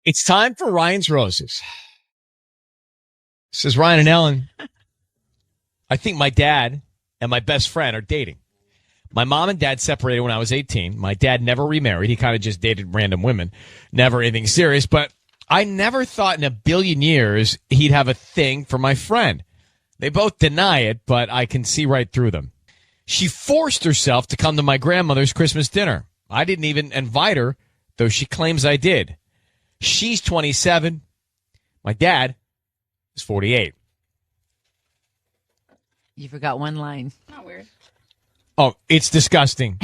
It's time for Ryan's Roses. This is Ryan and Ellen. I think my dad and my best friend are dating. My mom and dad separated when I was 18. My dad never remarried. He kind of just dated random women. Never anything serious. But I never thought in a billion years he'd have a thing for my friend. They both deny it, but I can see right through them. She forced herself to come to my grandmother's Christmas dinner. I didn't even invite her, though she claims I did. She's 27. My dad is 48. You forgot one line. Not weird. Oh, it's disgusting.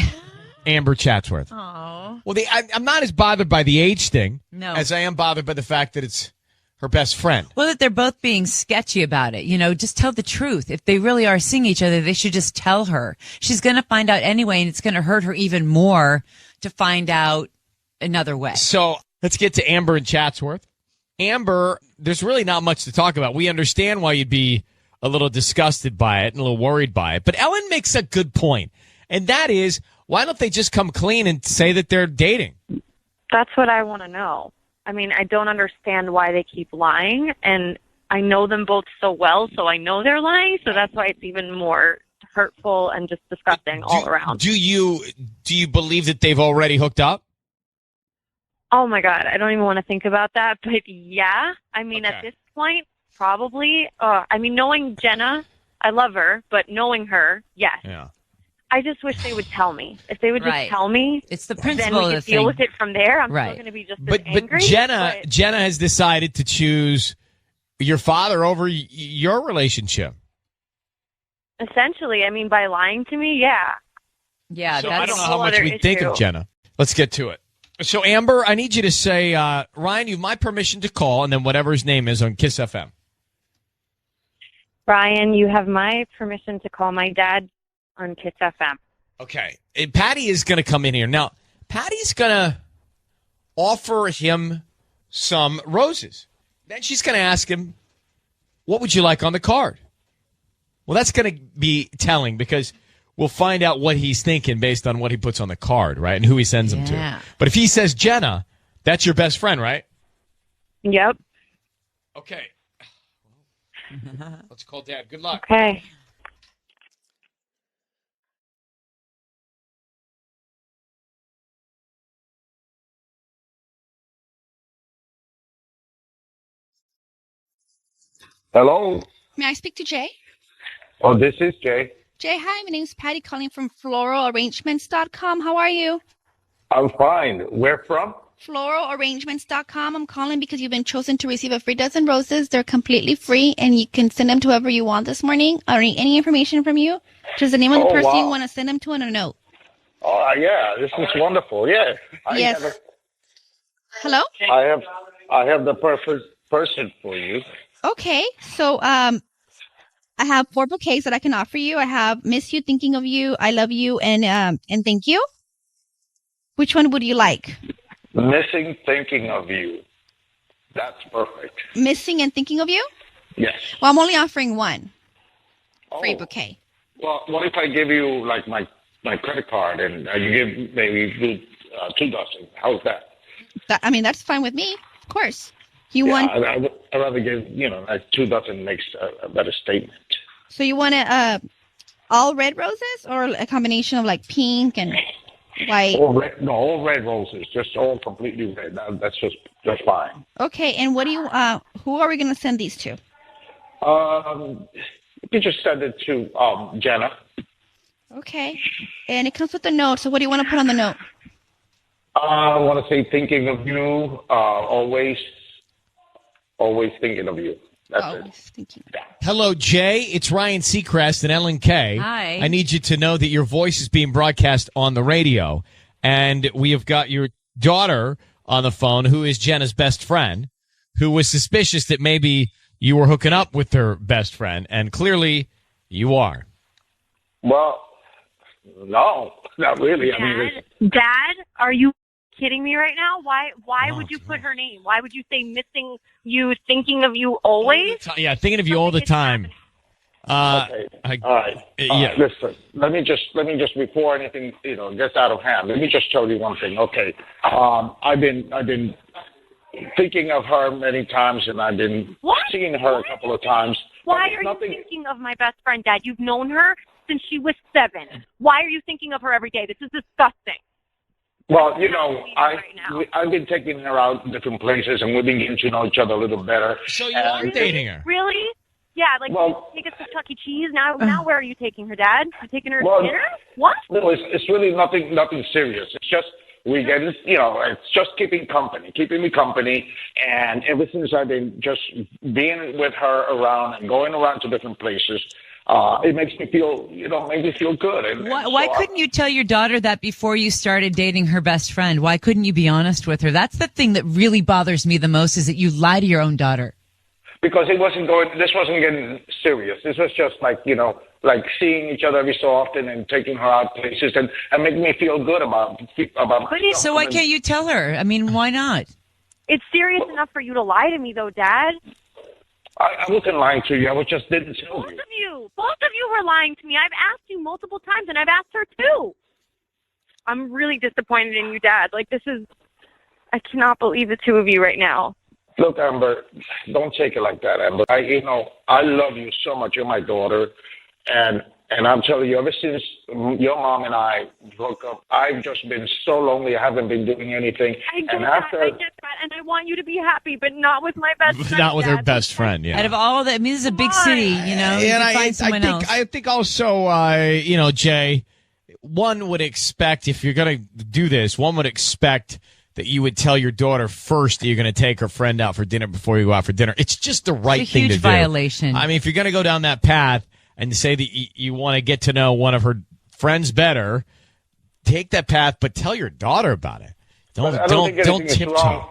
Amber Chatsworth. Oh. Well, I'm not as bothered by the age thing as I am bothered by the fact that it's her best friend. Well, that they're both being sketchy about it. You know, just tell the truth. If they really are seeing each other, they should just tell her. She's going to find out anyway, and it's going to hurt her even more to find out another way. So let's get to Amber and Chatsworth. Amber, there's really not much to talk about. We understand why you'd be a little disgusted by it and a little worried by it. But Ellen makes a good point, and that is, why don't they just come clean and say that they're dating? That's what I want to know. I mean, I don't understand why they keep lying, and I know them both so well, so I know they're lying, so that's why it's even more hurtful and just disgusting all around. Do you believe that they've already hooked up? Oh, my God. I don't even want to think about that, but yeah. I mean, At this point, probably. I mean, knowing Jenna, I love her, but knowing her, yes. Yeah. I just wish they would tell me. If they would just tell me, it's the principle then we could deal with it from there. I'm still going to be just as angry. But Jenna has decided to choose your father over your relationship. Essentially, I mean, by lying to me, yeah. Yeah, so that's I don't know how much we think of Jenna. Let's get to it. So, Amber, I need you to say, Ryan, you have my permission to call, and then whatever his name is on Kiss FM. Ryan, you have my permission to call my dad on Kiss FM. Okay. And Patty is going to come in here. Now, Patty's going to offer him some roses. Then she's going to ask him, what would you like on the card? Well, that's going to be telling because we'll find out what he's thinking based on what he puts on the card, right, and who he sends them to. But if he says Jenna, that's your best friend, right? Yep. Okay. Let's call Dad. Good luck. Okay. Hello. May I speak to Jay? Oh, this is Jay. Jay, hi. My name's Patty calling from floralarrangements.com. How are you? I'm fine. Where from? Floralarrangements.com. I'm calling because you've been chosen to receive a free dozen roses. They're completely free, and you can send them to whoever you want this morning. I don't need any information from you. Just the name of the person you want to send them to and a note. Oh, yeah. This is wonderful. Yeah. Yes. Hello? I have the perfect person for you. Okay. So, I have 4 bouquets that I can offer you. I have Miss You, Thinking of You, I Love You, and Thank You. Which one would you like? Missing, Thinking of You. That's perfect. Missing and Thinking of You? Yes. Well, I'm only offering one free bouquet. Well, what if I give you, like, my credit card and you give maybe 2 dozen? How's that? I mean, that's fine with me. Of course. I'd rather give, like 2 dozen makes a better statement. So you want it all red roses or a combination of like pink and white? All red roses, just all completely red. That's just fine. Okay, and what do you? Who are we going to send these to? You can just send it to Jenna. Okay, and it comes with a note. So what do you want to put on the note? I want to say thinking of you, always thinking of you. That's it. Thinking. Hello, Jay. It's Ryan Seacrest and Ellen Kay. Hi. I need you to know that your voice is being broadcast on the radio, and we have got your daughter on the phone, who is Jenna's best friend, who was suspicious that maybe you were hooking up with her best friend, and clearly you are. Well, no, not really. Dad, are you kidding me right now? Why would you put her name? Why would you say Missing You, Thinking of You always? Yeah, thinking of you all the time. Okay. All right. Listen, let me just before anything gets out of hand. Let me just tell you one thing. Okay, I've been thinking of her many times, and I've been seeing her a couple of times. Why are you thinking of my best friend, Dad? You've known her since she was 7. Why are you thinking of her every day? This is disgusting. Well, I've been taking her out different places, and we've been getting to know each other a little better. So you are dating her? Really? Yeah, like take us to Chuck E. Cheese. Now where are you taking her, Dad? You taking her to dinner? What? No, it's really nothing serious. It's just we get, it's just keeping me company. And ever since I've been just being with her around and going around to different places, it makes me feel, good. And why couldn't you tell your daughter that before you started dating her best friend? Why couldn't you be honest with her? That's the thing that really bothers me the most, is that you lie to your own daughter. Because this wasn't getting serious. This was just like seeing each other every so often and taking her out places and making me feel good about myself. So why can't you tell her? I mean, why not? It's serious enough for you to lie to me, though, Dad. I wasn't lying to you. I just didn't tell you. Both of you were lying to me. I've asked you multiple times, and I've asked her too. I'm really disappointed in you, Dad. I cannot believe the two of you right now. Look, Amber, don't take it like that, Amber. I love you so much. You're my daughter, and I'm telling you, ever since your mom and I broke up, I've just been so lonely. I haven't been doing anything. I get that, and I want you to be happy, but not with my best friend. Not with her best friend, yeah. Out of all that, this is a big city, you know. And I think also, Jay, one would expect, if you're going to do this, one would expect that you would tell your daughter first that you're going to take her friend out for dinner before you go out for dinner. It's just the right thing to do. It's a huge violation. I mean, if you're going to go down that path and say that you want to get to know one of her friends better, take that path, but tell your daughter about it. Don't tiptoe.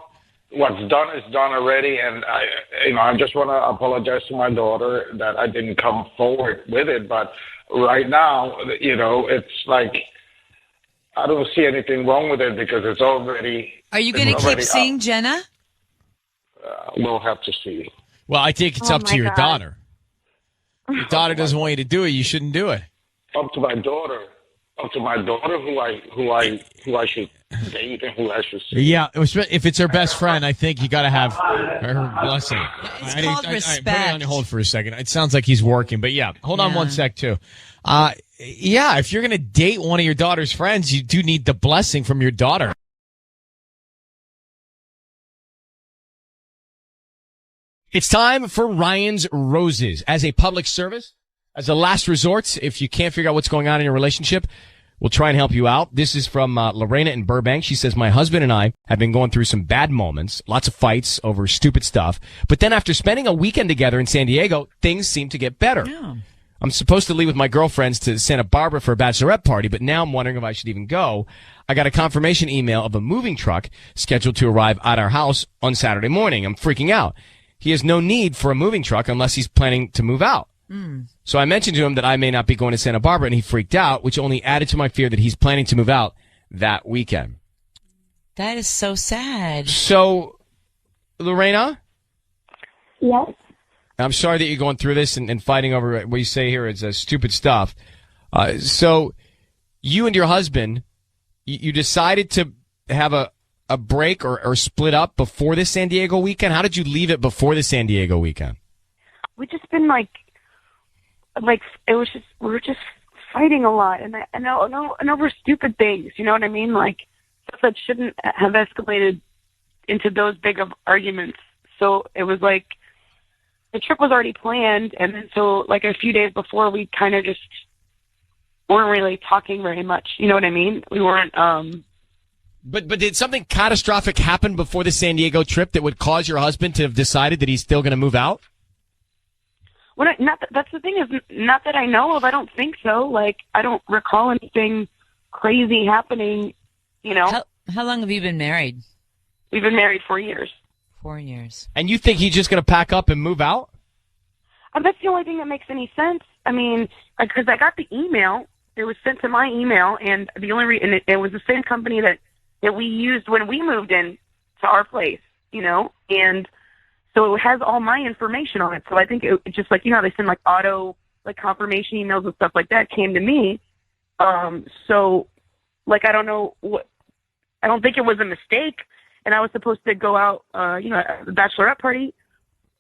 What's done is done already, and I just want to apologize to my daughter that I didn't come forward with it. But right now, it's like I don't see anything wrong with it because it's already. Are you going to keep seeing Jenna? We'll have to see. Well, I think it's up to your daughter. If your daughter doesn't want you to do it, you shouldn't do it. Up to my daughter. Who I should date and who I should see. Yeah, if it's her best friend, I think you got to have her blessing. It's called respect. Put it on hold for a second. It sounds like he's working, but hold on one sec too. If you're going to date one of your daughter's friends, you do need the blessing from your daughter. It's time for Ryan's Roses. As a public service, as a last resort, if you can't figure out what's going on in your relationship, we'll try and help you out. This is from Lorena in Burbank. She says, my husband and I have been going through some bad moments, lots of fights over stupid stuff. But then after spending a weekend together in San Diego, things seem to get better. Yeah. I'm supposed to leave with my girlfriends to Santa Barbara for a bachelorette party, but now I'm wondering if I should even go. I got a confirmation email of a moving truck scheduled to arrive at our house on Saturday morning. I'm freaking out. He has no need for a moving truck unless he's planning to move out. So I mentioned to him that I may not be going to Santa Barbara, and he freaked out, which only added to my fear that he's planning to move out that weekend. That is so sad. So, Lorena? Yes? I'm sorry that you're going through this and fighting over what you say here is stupid stuff. So, you and your husband, you decided to have a break or split up before the San Diego weekend? How did you leave it before the San Diego weekend? We just been like it was just we were just fighting a lot, and I know over stupid things. You know what I mean? Like stuff that shouldn't have escalated into those big of arguments. So it was like the trip was already planned, and then so like a few days before, we kind of just weren't really talking very much. You know what I mean? We weren't. But did something catastrophic happen before the San Diego trip that would cause your husband to have decided that he's still going to move out? Well, that's the thing is, not that I know of. I don't think so. Like, I don't recall anything crazy happening, you know. How long have you been married? We've been married 4 years. 4 years. And you think he's just going to pack up and move out? That's the only thing that makes any sense. I mean, because I got the email. It was sent to my email, and the only and it was the same company that we used when we moved in to our place, you know, and so it has all my information on it. So I think it just like, you know, they send like auto, like confirmation emails and stuff like that came to me. So like, I don't know I don't think it was a mistake and I was supposed to go out, at the bachelorette party.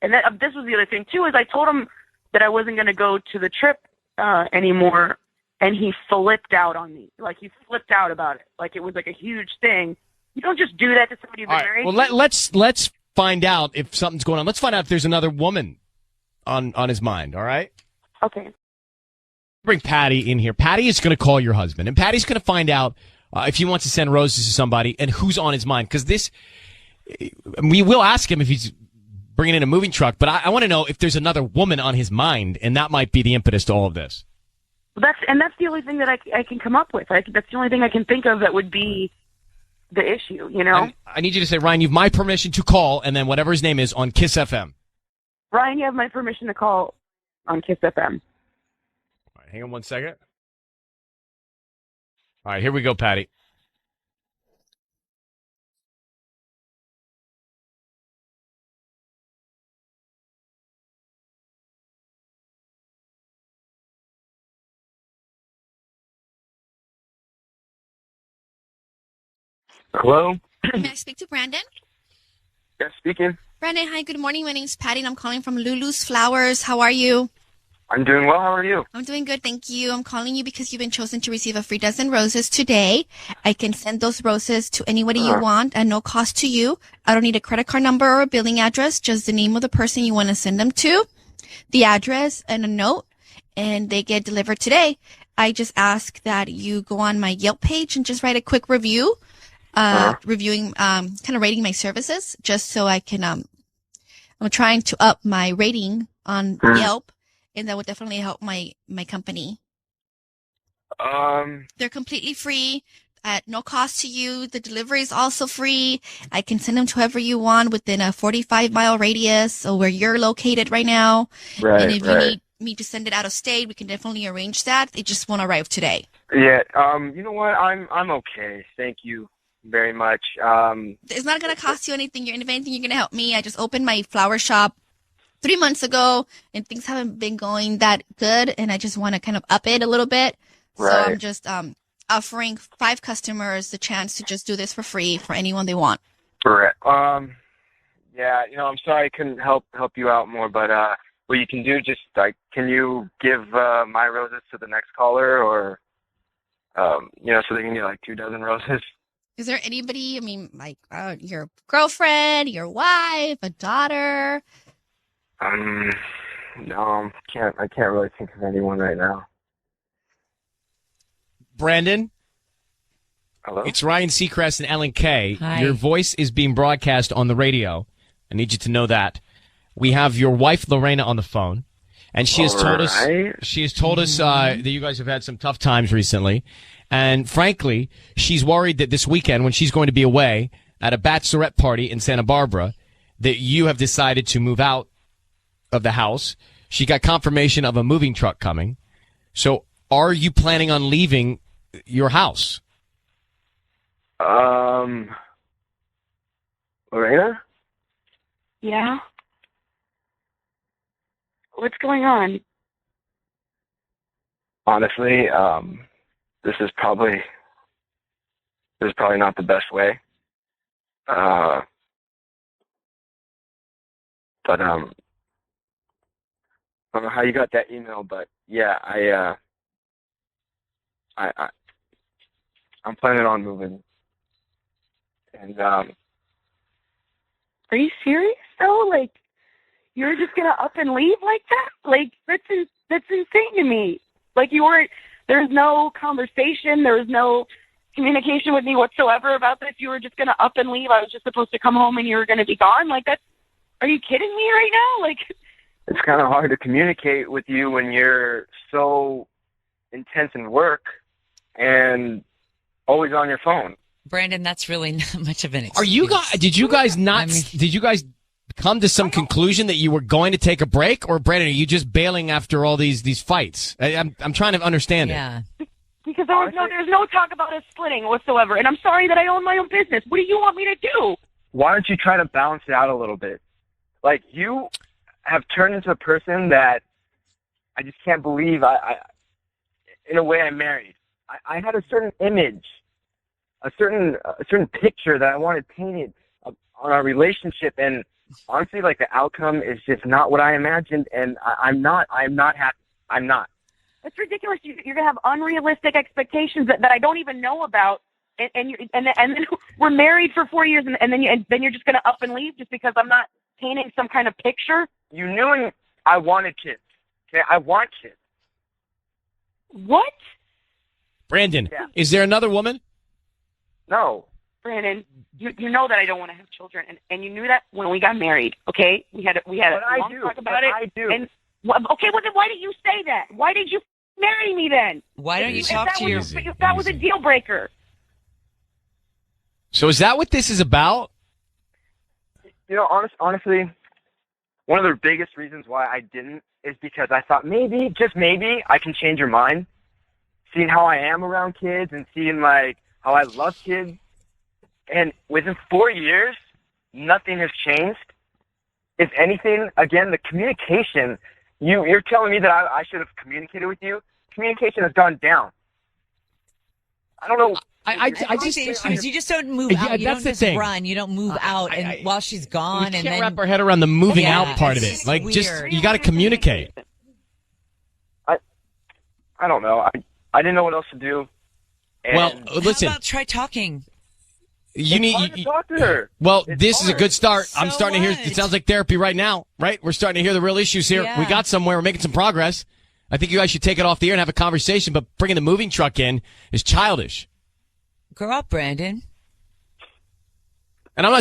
And this was the other thing too, is I told him that I wasn't going to go to the trip anymore, and he flipped out on me. Like, he flipped out about it. Like, it was like a huge thing. You don't just do that to somebody you've been married. Well, let's find out if something's going on. Let's find out if there's another woman on his mind. All right. Okay. Bring Patty in here. Patty is going to call your husband, and Patty's going to find out if he wants to send roses to somebody and who's on his mind. Because we will ask him if he's bringing in a moving truck, but I want to know if there's another woman on his mind, and that might be the impetus to all of this. That's the only thing that I can come up with. That's the only thing I can think of that would be the issue, you know? I need you to say, Ryan, you have my permission to call, and then whatever his name is on Kiss FM. Ryan, you have my permission to call on Kiss FM. All right, hang on one second. All right, here we go, Patty. Hello? May I speak to Brandon? Yes, speaking. Brandon, hi, good morning. My name's Patty, and I'm calling from Lulu's Flowers. How are you? I'm doing well. How are you? I'm doing good, thank you. I'm calling you because you've been chosen to receive a free dozen roses today. I can send those roses to anybody you want at no cost to you. I don't need a credit card number or a billing address, just the name of the person you want to send them to, the address, and a note, and they get delivered today. I just ask that you go on my Yelp page and just write a quick review. Reviewing, kind of rating my services, just so I can, I'm trying to up my rating on Yelp, and that would definitely help my company. They're completely free at no cost to you. The delivery is also free. I can send them to whoever you want within a 45-mile radius or where you're located right now. Right, and if you need me to send it out of state, we can definitely arrange that. They just won't arrive today. Yeah, you know what? I'm okay. Thank you very much. It's not going to cost you anything. If anything, you're going to help me. I just opened my flower shop 3 months ago, and things haven't been going that good, and I just want to kind of up it a little bit. Right. So I'm just offering 5 customers the chance to just do this for free for anyone they want. Correct. Yeah, I'm sorry I couldn't help you out more, but what you can do, just can you give my roses to the next caller, or so they can get 2 dozen roses? Is there anybody, your girlfriend, your wife, a daughter? No, I can't really think of anyone right now. Brandon? Hello? It's Ryan Seacrest and Ellen Kay. Hi. Your voice is being broadcast on the radio. I need you to know that. We have your wife, Lorena, on the phone. And she has told us that you guys have had some tough times recently. And frankly, she's worried that this weekend, when she's going to be away at a bachelorette party in Santa Barbara, that you have decided to move out of the house. She got confirmation of a moving truck coming. So are you planning on leaving your house? Lorena? Yeah? What's going on? Honestly, this is probably not the best way. But I don't know how you got that email, but yeah, I'm planning on moving. And are you serious though? You're just gonna up and leave like that? That's insane to me. There's no conversation, there was no communication with me whatsoever about this. You were just gonna up and leave. I was just supposed to come home and you were gonna be gone. Are you kidding me right now? It's kind of hard to communicate with you when you're so intense in work and always on your phone. Brandon, that's really not much of an excuse. Are you guys? Did you guys come to some conclusion that you were going to take a break, or Brandon, are you just bailing after all these fights? I'm trying to understand it. Because there's no talk about us splitting whatsoever, and I'm sorry that I own my own business. What do you want me to do? Why don't you try to balance it out a little bit? You have turned into a person that I just can't believe. In a way, I married. I had a certain image, a certain picture that I wanted painted on our relationship, and honestly, like, the outcome is just not what I imagined, and I'm not happy. I'm not. It's ridiculous. You're going to have unrealistic expectations that I don't even know about, and then we're married for 4 years, and then you're just going to up and leave just because I'm not painting some kind of picture. You knew I wanted kids. Okay, I want kids. What? Brandon, Yeah. is there another woman? No. Brandon, you know that I don't want to have children, and you knew that when we got married. Okay, we had a long talk about it. I do. And okay, well then why did you say that? Why did you marry me then? Why don't you If talk that to was- your... If that was a deal breaker. So is that what this is about? You know, honestly, one of the biggest reasons why I didn't is because I thought maybe, just maybe, I can change your mind. Seeing how I am around kids and seeing, like, how I love kids. And within 4 years, nothing has changed. If anything, again, the communication, you're telling me that I should have communicated with you. Communication has gone down. I don't know. I just you just don't move Yeah, out. You that's don't the just thing. run. You don't move out, and while she's gone, We and can't then wrap our head around the moving Yeah, out part of it's it. Like, just weird. you got to communicate. I don't know. I didn't know what else to do. And Well, listen, How about try talking? you it's hard to talk to her. Well, It's this is a hard. good start. I'm So starting to hear. what? It sounds like therapy right now, right? We're starting to hear the real issues here. Yeah. We got somewhere. We're making some progress. I think you guys should take it off the air and have a conversation. But bringing the moving truck in is childish. Grow up, Brandon. And I'm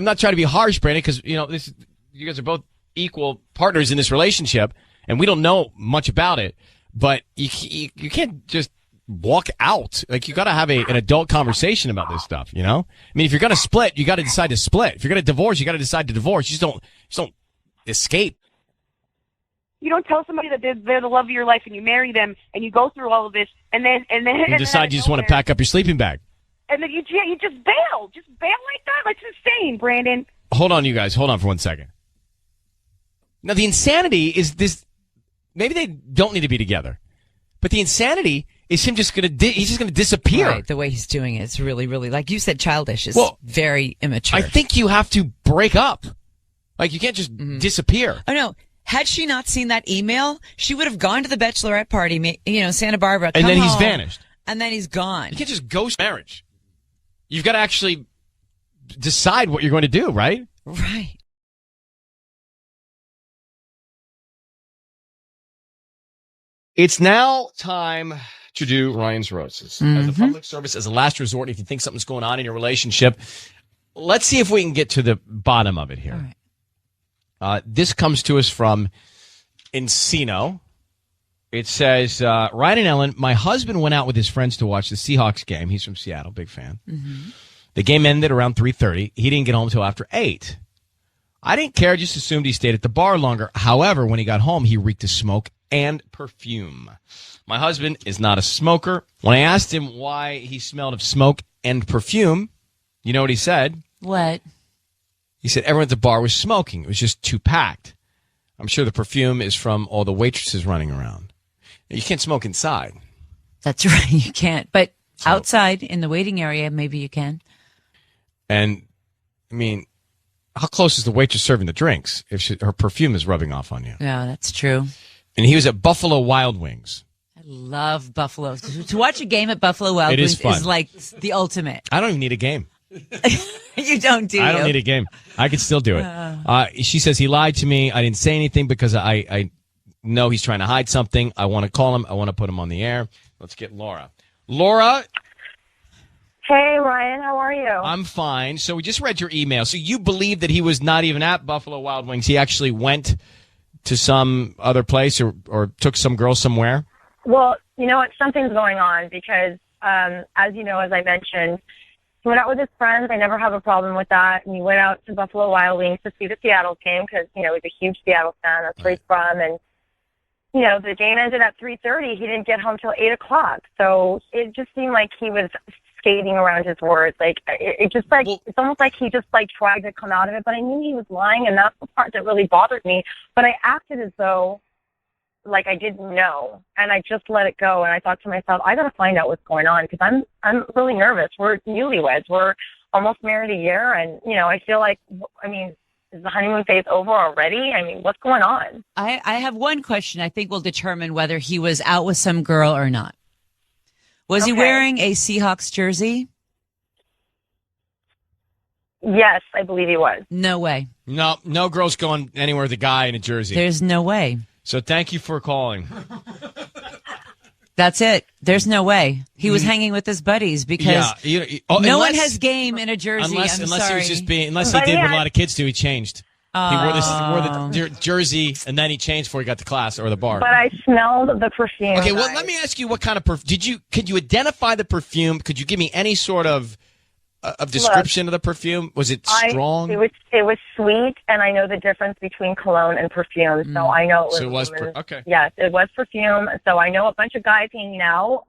not trying to be harsh, Brandon, because you guys are both equal partners in this relationship, and we don't know much about it. But you can't just walk out. Like, you got to have an adult conversation about this stuff. You know, I mean, if you're going to split, you got to decide to split. If you're going to divorce, you got to decide to divorce. You just don't escape. You don't tell somebody that they're the love of your life, and you marry them, and you go through all of this, and then You decide you just want to pack up your sleeping bag. and then you just bail like that. That's insane, Brandon. Hold on, you guys. Hold on for 1 second. Now, the insanity is this. Maybe they don't need to be together, but the insanity is him just he's just gonna disappear. Right, the way he's doing it, it's really, really, like you said, childish. It's Well, very immature. I think you have to break up. Like, you can't just disappear. Oh no. Had she not seen that email, she would have gone to the bachelorette party, Santa Barbara, And come then he's home, vanished. and then he's gone. You can't just ghost marriage. You've got to actually decide what you're going to do, right? Right. It's now time to do Ryan's Roses. As a public service, as a last resort, if you think something's going on in your relationship, let's see if we can get to the bottom of it here. All right. This comes to us from Encino. It says, Ryan and Ellen, my husband went out with his friends to watch the Seahawks game. He's from Seattle, big fan. The game ended around 3:30. He didn't get home until after 8. I didn't care, just assumed he stayed at the bar longer. However, when he got home, he reeked of smoke and perfume. My husband is not a smoker. When I asked him why he smelled of smoke and perfume, you know what he said? What? He said everyone at the bar was smoking. It was just too packed. I'm sure the perfume is from all the waitresses running around. You can't smoke inside. That's right. You can't. But outside in the waiting area, maybe you can. And, I mean, how close is the waitress serving the drinks if her perfume is rubbing off on you? Yeah, that's true. And he was at Buffalo Wild Wings. I love Buffalo. To watch a game at Buffalo Wild It is Wings fun. is like the ultimate. I don't even need a game. You don't, do you? I don't need a game. I could still do it. She says he lied to me. I didn't say anything because I know he's trying to hide something. I want to call him. I want to put him on the air. Let's get Laura. Laura, Hey, Ryan, how are you? I'm fine. So we just read your email. So you believe that he was not even at Buffalo Wild Wings. He actually went to some other place or took some girl somewhere? Well, you know what? Something's going on because, as you know, as I mentioned, he went out with his friends. I never have a problem with that. And he went out to Buffalo Wild Wings to see the Seattle game because, he's a huge Seattle fan. That's where he's from. And, the game ended at 3:30. He didn't get home till 8 o'clock. So it just seemed like he was skating around his words. Like, it just like, it's almost like he just tried to come out of it. But I knew he was lying, and that's the part that really bothered me. But I acted as though like I didn't know, and I just let it go. And I thought to myself, I got to find out what's going on because I'm really nervous. We're newlyweds. We're almost married a year, and I feel like, I mean, is the honeymoon phase over already? I mean, what's going on? I have one question I think will determine whether he was out with some girl or not. Was he wearing a Seahawks jersey? Yes, I believe he was. No way. No girls going anywhere with a guy in a jersey. There's no way. So thank you for calling. That's it. There's no way. He was hanging with his buddies because no one has game in a jersey. Unless sorry. he was just being, unless he did what a lot of kids do, he changed. He wore the jersey and then he changed before he got to class or the bar. But I smelled the perfume. Okay, well, let me ask you what kind of perfume. Could you identify the perfume? Could you give me any sort of description of the perfume? Was it strong? It was sweet, and I know the difference between cologne and perfume, so I know it was. So it was okay. Yes, it was perfume. So I know a bunch of guys hanging out,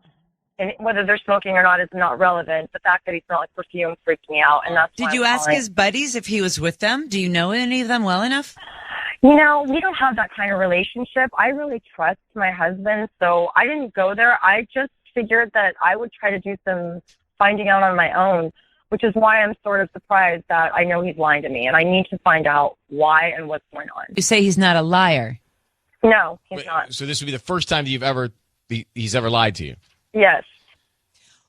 and whether they're smoking or not is not relevant. The fact that he smelled like perfume freaked me out, and that's. Did you ask his buddies if he was with them? Do you know any of them well enough? We don't have that kind of relationship. I really trust my husband, so I didn't go there. I just figured that I would try to do some finding out on my own, which is why I'm sort of surprised that I know he's lying to me, and I need to find out why and what's going on. You say he's not a liar. No, he's not. So this would be the first time that he's ever lied to you? Yes.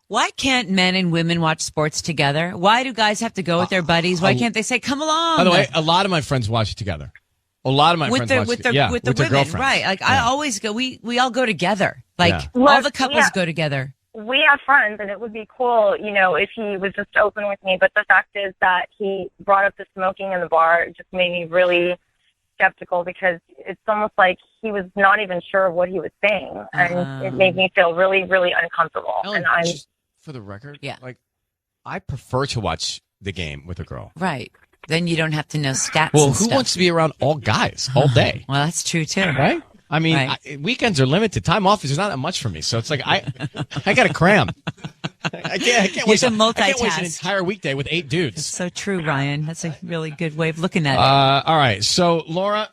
Why can't men and women watch sports together? Why do guys have to go with their buddies? Why can't they say, come along? By the way, a lot of my friends watch it together. A lot of my friends watch it together. With the women, girlfriends. right. Like, I always go, we all go together. Like, all the couples go together. We have friends, and it would be cool, if he was just open with me. But the fact is that he brought up the smoking in the bar. It just made me really skeptical because it's almost like he was not even sure of what he was saying. And it made me feel really, really uncomfortable. Ellen, and just for the record, Yeah. like, I prefer to watch the game with a girl. Right. Then you don't have to know stats. Well, and who stuff. wants to be around all guys all day? Well, that's true, too. Right? I mean, Right. weekends are limited. Time off is not that much for me. So it's like, I got to cram. I can't waste an entire weekday with 8 dudes. That's so true, Ryan. That's a really good way of looking at it. All right. So, Laura,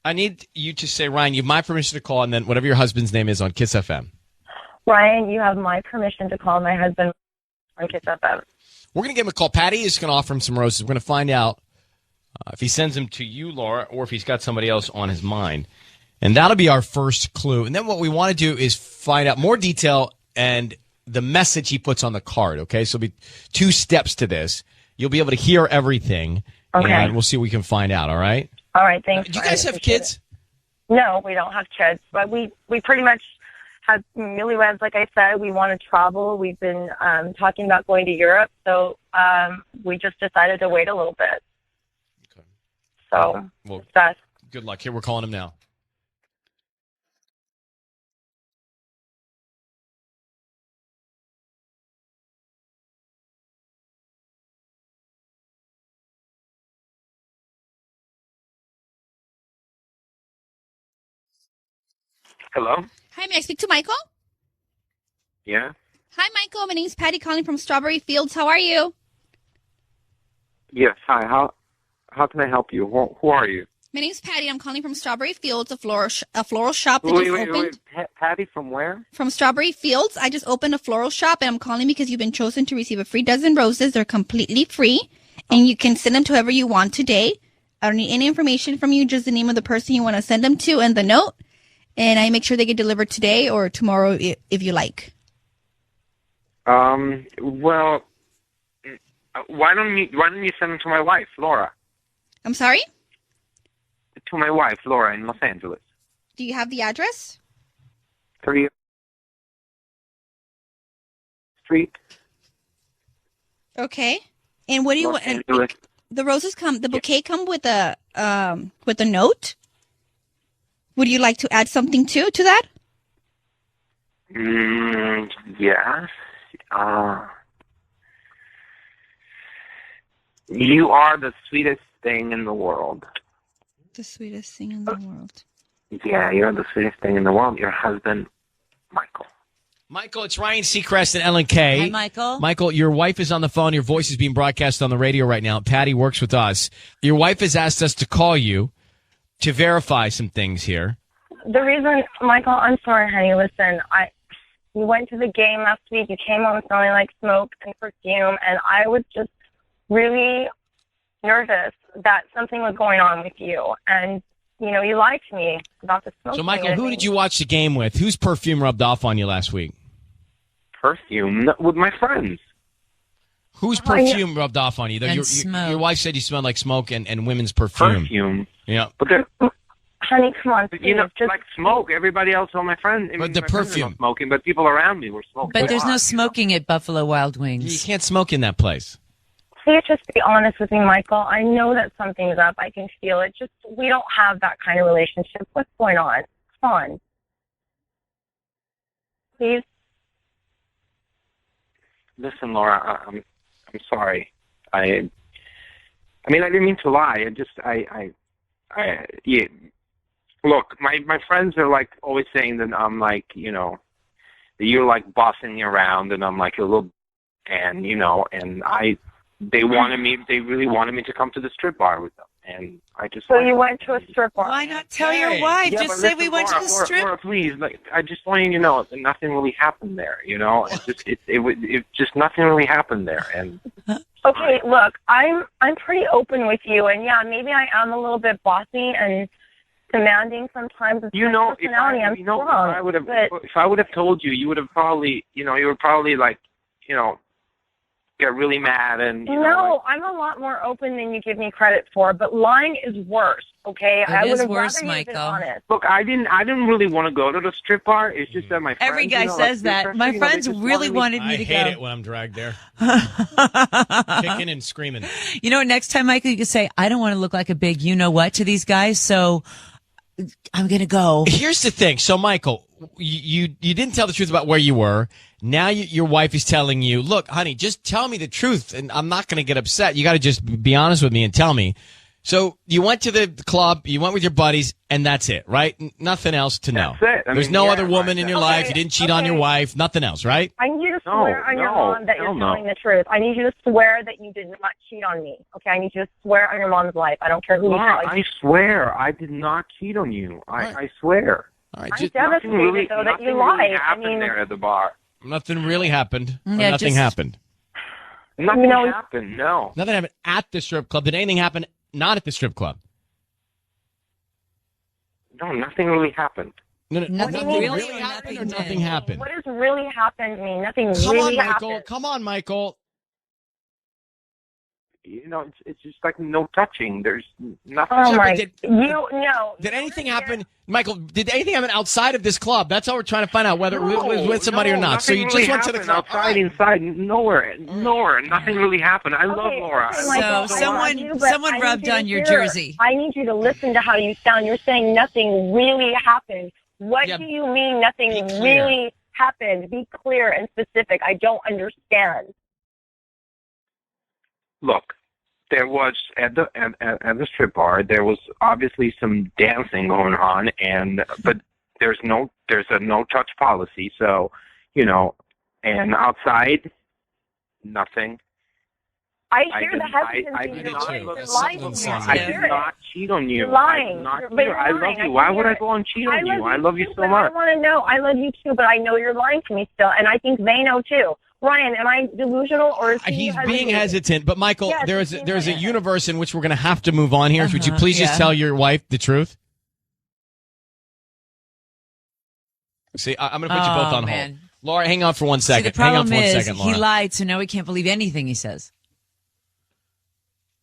I need you to say, Ryan, you have my permission to call, and then whatever your husband's name is on Kiss FM. Ryan, you have my permission to call my husband on Kiss FM. We're going to give him a call. Patty is going to offer him some roses. We're going to find out if he sends them to you, Laura, or if he's got somebody else on his mind. And that'll be our first clue. And then what we want to do is find out more detail and the message he puts on the card, okay? So it'll be 2 steps to this. You'll be able to hear everything, and we'll see what we can find out, all right? All right, thanks. Do you guys have kids? No, we don't have kids. But we pretty much have newlyweds, like I said. We want to travel. We've been talking about going to Europe, so we just decided to wait a little bit. Okay. So, well, that's good luck. Here, we're calling him now. Hello? Hi, may I speak to Michael? Yeah? Hi, Michael. My name's Patty calling from Strawberry Fields. How are you? Yes, hi. How can I help you? Who are you? My name's Patty. I'm calling from Strawberry Fields, a floral shop that Wait, just opened. Patty from where? From Strawberry Fields. I just opened a floral shop, and I'm calling because you've been chosen to receive a free dozen roses. They're completely free, and you can send them to whoever you want today. I don't need any information from you, just the name of the person you want to send them to and the note. And I make sure they get delivered today or tomorrow if you like. Well, why don't you send them to my wife, Laura? I'm sorry? To my wife, Laura, in Los Angeles. Do you have the address? 3 Street. Okay. And what do you Los want? Angeles. The roses the bouquet come with a note? Would you like to add something to that? Yes. You are the sweetest thing in the world. The sweetest thing in the world. Yeah, you're the sweetest thing in the world. Your husband, Michael. Michael, it's Ryan Seacrest and Ellen Kay. Hi, Michael. Michael, your wife is on the phone. Your voice is being broadcast on the radio right now. Patty works with us. Your wife has asked us to call you to verify some things here. the reason, Michael. I'm sorry, honey. Listen, you went to the game last week. You came home smelling like smoke and perfume, and I was just really nervous that something was going on with you. And, you lied to me about the smoking. So, Michael, who did you watch the game with? Whose perfume rubbed off on you last week? Perfume with my friends. Whose perfume rubbed off on you? And Your wife said you smelled like smoke and women's perfume. Perfume. Yeah. But Honey, come on. Please, just like smoke. Everybody else, all my friends. But the my friends perfume. were not smoking, but people around me were smoking. But there's no You smoking at Buffalo Wild You Wings. can't smoke in that place. Please just be honest with me, Michael. I know that something's up. I can feel it. Just, we don't have that kind of relationship. What's going on? Come on. Please. Listen, Laura, I'm sorry. I mean, I didn't mean to lie. Yeah. Look, my friends are like always saying that I'm like, that you're like bossing me around, and I'm like a little, and they really wanted me to come to the strip bar with them, and I just. So you went to a strip bar. Why not tell your wife? Yeah, Just but say listen, we went Laura, to the strip. Laura, please, I just want you to know that nothing really happened there. It just nothing really happened there, and. Okay, look, I'm pretty open with you, and yeah, maybe I am a little bit bossy and demanding sometimes. Of my personality. I'm strong, if I would have told you, you would have probably, like, get really mad and. I'm a lot more open than you give me credit for, but lying is worse. Okay, It I would is have worse, rather you been Michael. honest. Look, I didn't really want to go to the strip bar. It's just that my friends, Every guy says that. My friends really wanted me I to hate go. it when I'm dragged there. Kicking and screaming. You know what? Next time, Michael, you could say, I don't want to look like a big you-know-what to these guys, so I'm going to go. Here's the thing. So, Michael, you didn't tell the truth about where you were. Now your wife is telling you, look, honey, just tell me the truth, and I'm not going to get upset. You got to just be honest with me and tell me. So you went to the club, you went with your buddies, and that's it, right? Nothing else to know. That's it. There's no other woman in your life. You didn't cheat on your wife. Nothing else, right? I need you to swear on your mom that you're telling the truth. I need you to swear that you did not cheat on me. Okay, I need you to swear on your mom's life. I don't care who you Laura, tell. I swear, I did not cheat on you. I swear. All right, I'm devastated, though, that you lied. Really happened there at the bar. nothing really happened. Or Yeah, nothing just- happened. Nothing happened. No. Nothing happened at the strip club. Did anything happen not at the strip club? No, nothing really happened. No, Nothing nothing really really or happened or nothing nothing did? happened? What does really happen mean? Nothing Come really on, Michael. happened. Come on, Michael. It's just like no touching. There's nothing. Oh my! Did No. anything happen, Michael? Did anything happen outside of this club? That's all we're trying to find out, whether it was with somebody or not. So you nothing just really went to the happened. club. Outside, inside, nowhere. Nothing really happened. I love Laura. okay, So Michael, I love someone- you, but someone I need rubbed you to on your hear. jersey. I need you to listen to how you sound. You're saying nothing really happened. What Yeah, do you mean nothing be clear. really happened? Be clear and specific. I don't understand. Look, there was at the strip bar. There was obviously some dancing going on, but there's a no touch policy. So, and outside, nothing. I hear the hesitancy. I You're did too. lying. You're That's lying. something to me. sounds I Yeah. did hear it. not cheat on you. You're lying. I did not But cheat. you're I lying. love I you. can Why would hear I it. go and cheat on you? I too, love you so but much. I want to know. I love you too, but I know you're lying to me still, and I think they know too. Ryan, am I delusional or is he He's hesitating? being hesitant, but Michael, Yes, there's he's a being universe in which we're going to have to move on here. Would you please just yeah. tell your wife the truth? See, I'm going to put you both on man. hold. Laura, hang on for 1 See, second. the Hang on problem for 1 is second, Laura. he lied, so now we can't believe anything he says.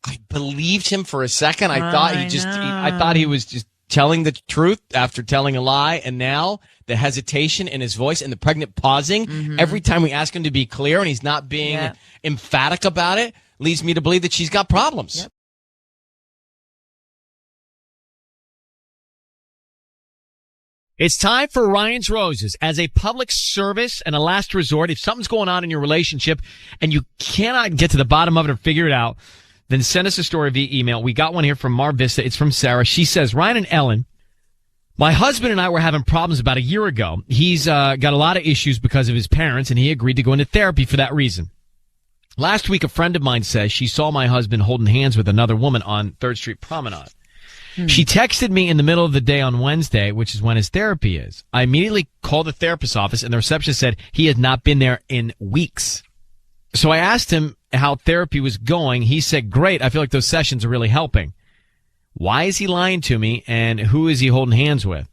I believed him for a second. I thought I I thought he was just telling the truth after telling a lie, and now the hesitation in his voice and the pregnant pausing every time we ask him to be clear and he's not being Yeah. emphatic about it leads me to believe that she's got problems. Yep. It's time for Ryan's Roses as a public service and a last resort. If something's going on in your relationship and you cannot get to the bottom of it or figure it out, then send us a story via email. We got one here from Mar Vista. It's from Sarah. She says, Ryan and Ellen, my husband and I were having problems about a year ago. He's got a lot of issues because of his parents, and he agreed to go into therapy for that reason. Last week, a friend of mine says she saw my husband holding hands with another woman on 3rd Street Promenade. She texted me in the middle of the day on Wednesday, which is when his therapy is. I immediately called the therapist's office, and the receptionist said he had not been there in weeks. So I asked him how therapy was going. He said, great. I feel like those sessions are really helping. Why is he lying to me, and who is he holding hands with?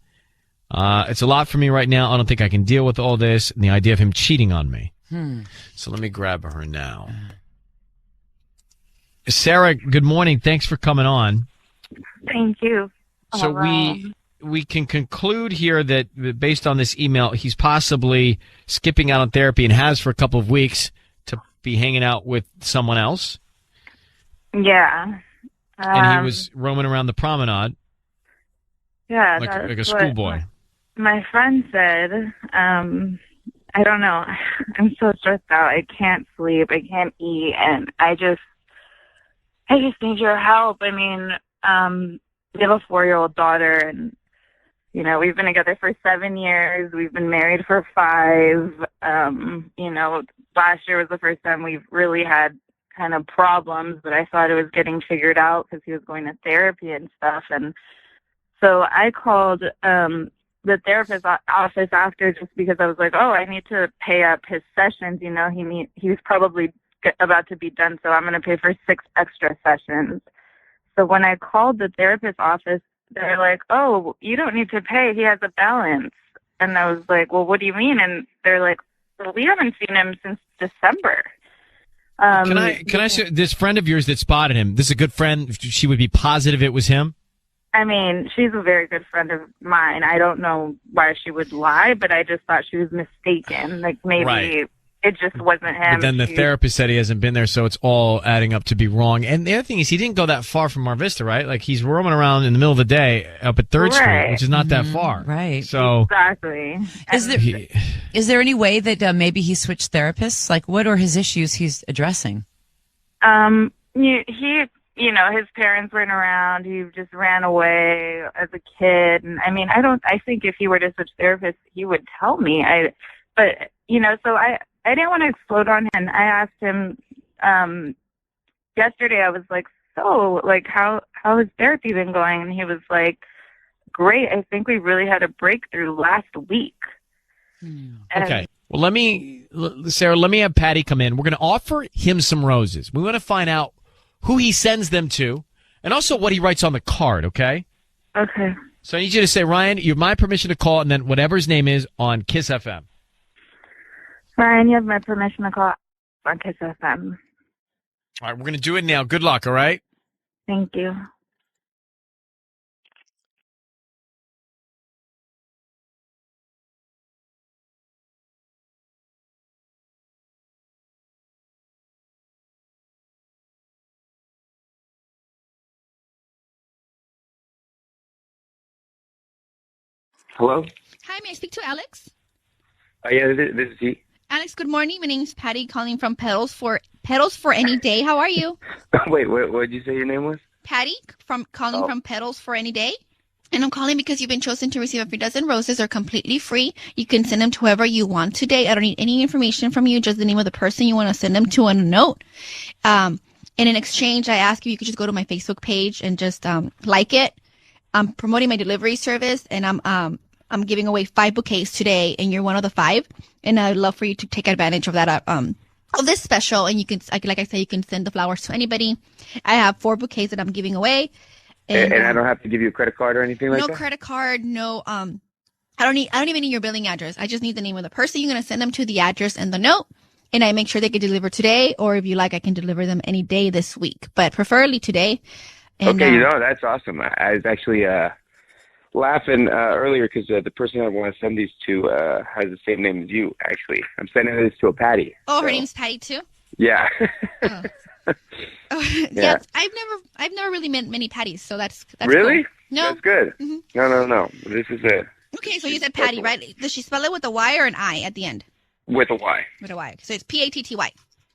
It's a lot for me right now. I don't think I can deal with all this and the idea of him cheating on me. So let me grab her now. Sarah, good morning. Thanks for coming on. Thank you. So we can conclude here that based on this email, he's possibly skipping out on therapy and has for a couple of weeks to be hanging out with someone else. Yeah. And he was roaming around the promenade. Yeah, like a schoolboy. My friend said, I don't know. I'm so stressed out. I can't sleep. I can't eat. And I just need your help. I mean, we have a 4-year-old daughter, and, you know, we've been together for 7 years. We've been married for 5. You know, last year was the first time we've really had kind of problems, but I thought it was getting figured out because he was going to therapy and stuff. And so I called the therapist's office after, just because I was like, oh, I need to pay up his sessions. You know, he's probably about to be done, so I'm going to pay for 6 extra sessions. So when I called the therapist's office, they're like, oh, you don't need to pay. He has a balance. And I was like, well, what do you mean? And they're like, well, we haven't seen him since December. Can I say, this friend of yours that spotted him, this is a good friend, she would be positive it was him? I mean, she's a very good friend of mine. I don't know why she would lie, but I just thought she was mistaken. Like, maybe it just wasn't him. But then the therapist said he hasn't been there, so it's all adding up to be wrong. And the other thing is, he didn't go that far from Mar Vista, right? Like, he's roaming around in the middle of the day up at 3rd Street, which is not that far. Right. So exactly. Is there any way that maybe he switched therapists? Like, what are his issues he's addressing? He you know, his parents weren't around. He just ran away as a kid. And I mean, I think if he were to switch therapists, he would tell me. But, you know, so I didn't want to explode on him. I asked him, yesterday, I was like, so, like, how has therapy been going? And he was like, great. I think we really had a breakthrough last week. Okay. Well, Sarah, let me have Patty come in. We're going to offer him some roses. We want to find out who he sends them to, and also what he writes on the card, okay? Okay. So I need you to say, Ryan, you have my permission to call, and then whatever his name is on Kiss FM. Ryan, you have my permission to call on Kiss FM. All right, we're going to do it now. Good luck, all right? Thank you. Hello? Hi, may I speak to Alex? Yeah, this is he. Alex, good morning. My name's Patty, calling from Pedals for Any Day. How are you? Wait, what did you say your name was? Patty, calling from Pedals for Any Day. And I'm calling because you've been chosen to receive a free dozen roses. They're completely free. You can send them to whoever you want today. I don't need any information from you, just the name of the person you want to send them to on a note. And in exchange, I ask you could just go to my Facebook page and just like it. I'm promoting my delivery service, and I'm giving away 5 bouquets today, and you're one of the 5. And I'd love for you to take advantage of that, of this special. And you can, like I said, you can send the flowers to anybody. I have 4 bouquets that I'm giving away. And I don't have to give you a credit card or anything like that? No credit card, no, I don't even need your billing address. I just need the name of the person you're going to send them to, the address and the note. And I make sure they get delivered today, or if you like, I can deliver them any day this week, but preferably today. And, okay, that's awesome. I was actually laughing earlier because the person I want to send these to has the same name as you, actually. I'm sending this to a Patty. Oh, her name's Patty too? Yeah. Yeah. I've never really met many Patties, so that's really cool. No, that's good. Mm-hmm. No. This is it. Okay, so you said Patty, right? Does she spell it with a Y or an I at the end? With a Y. With a Y. So it's Patty.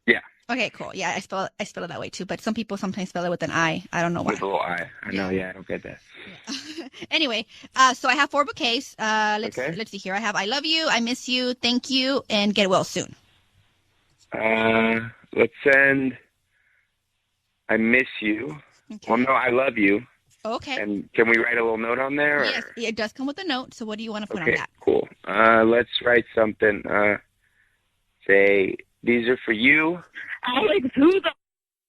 Yeah. Okay, cool. Yeah, I spell it that way too. But some people sometimes spell it with an I. I don't know why. With a little I. I know. Yeah, I don't get that. Yeah. Anyway, so I have 4 bouquets. Let's see here. I have I love you, I miss you, thank you, and get well soon. Let's send I miss you. Okay. Well, no, I love you. Okay. And can we write a little note on there? Yes, it does come with a note. So what do you want to put on Okay, that? cool. Let's write something. Say, These are for you. Alex, who the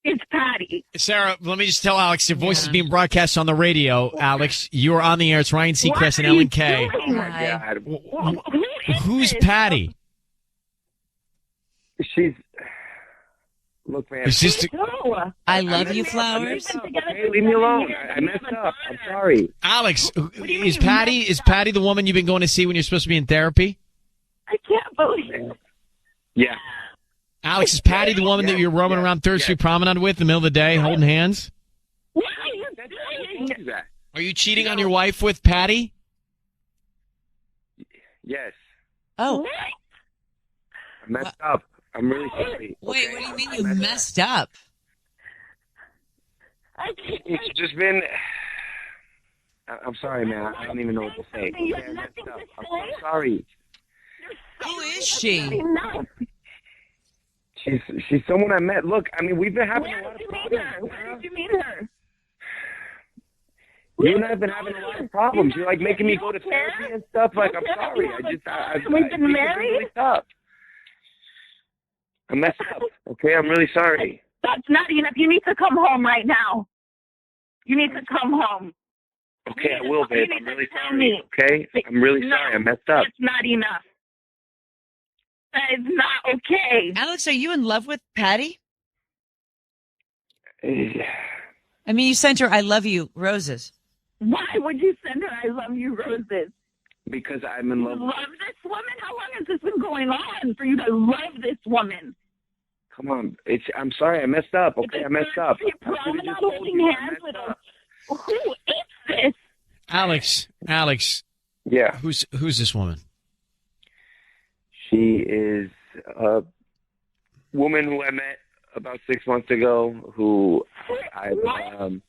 is Patty? Sarah, let me just tell Alex, your voice is being broadcast on the radio. Alex, you are on the air. It's Ryan Seacrest and Ellen K. Oh my Hi. God. Who's Patty? She's. Look, man. Is this I love you, flowers. Okay, leave me alone. I messed up. I'm sorry. Alex, is Patty the woman you've been going to see when you're supposed to be in therapy? I can't believe it. Yeah. Alex, is Patty the woman that you're roaming around Third Street Promenade with in the middle of the day, holding hands? What are you doing? Are you cheating on your wife with Patty? Yes. Oh, I messed up. I'm really sorry. wait, what do you mean you messed up? It's just been. I'm sorry, man. I don't even know what to say. You I have messed nothing up. to I'm say? so sorry. Who is she? Enough. She's someone I met. Look, I mean, we've been having a Where lot did of you meet problems. her? Where did you meet her? You and I have been having a lot of problems. You're like making me go to therapy and stuff. Like, I'm sorry. We've been married? Really tough. I messed up. Okay, I'm really sorry. That's not enough. You need to come home right now. You need to come home. Okay, I will, babe. I'm really Tell sorry. me. Okay, I'm really No, sorry. I messed up. That's not enough. That is not okay. Alex, are you in love with Patty? Eh, I mean, you sent her "I love you" roses. Why would you send her I love you roses? Because I'm in You love. love this woman? How long has this been going on for you to love this woman? Come on. I'm sorry. I messed up. Okay, I messed up. You're I should've just promenade told holding you. I hands messed with up. a... Who is this? Alex, Yeah, who's this woman? she is a woman who I met about 6 months ago. Who I So I'm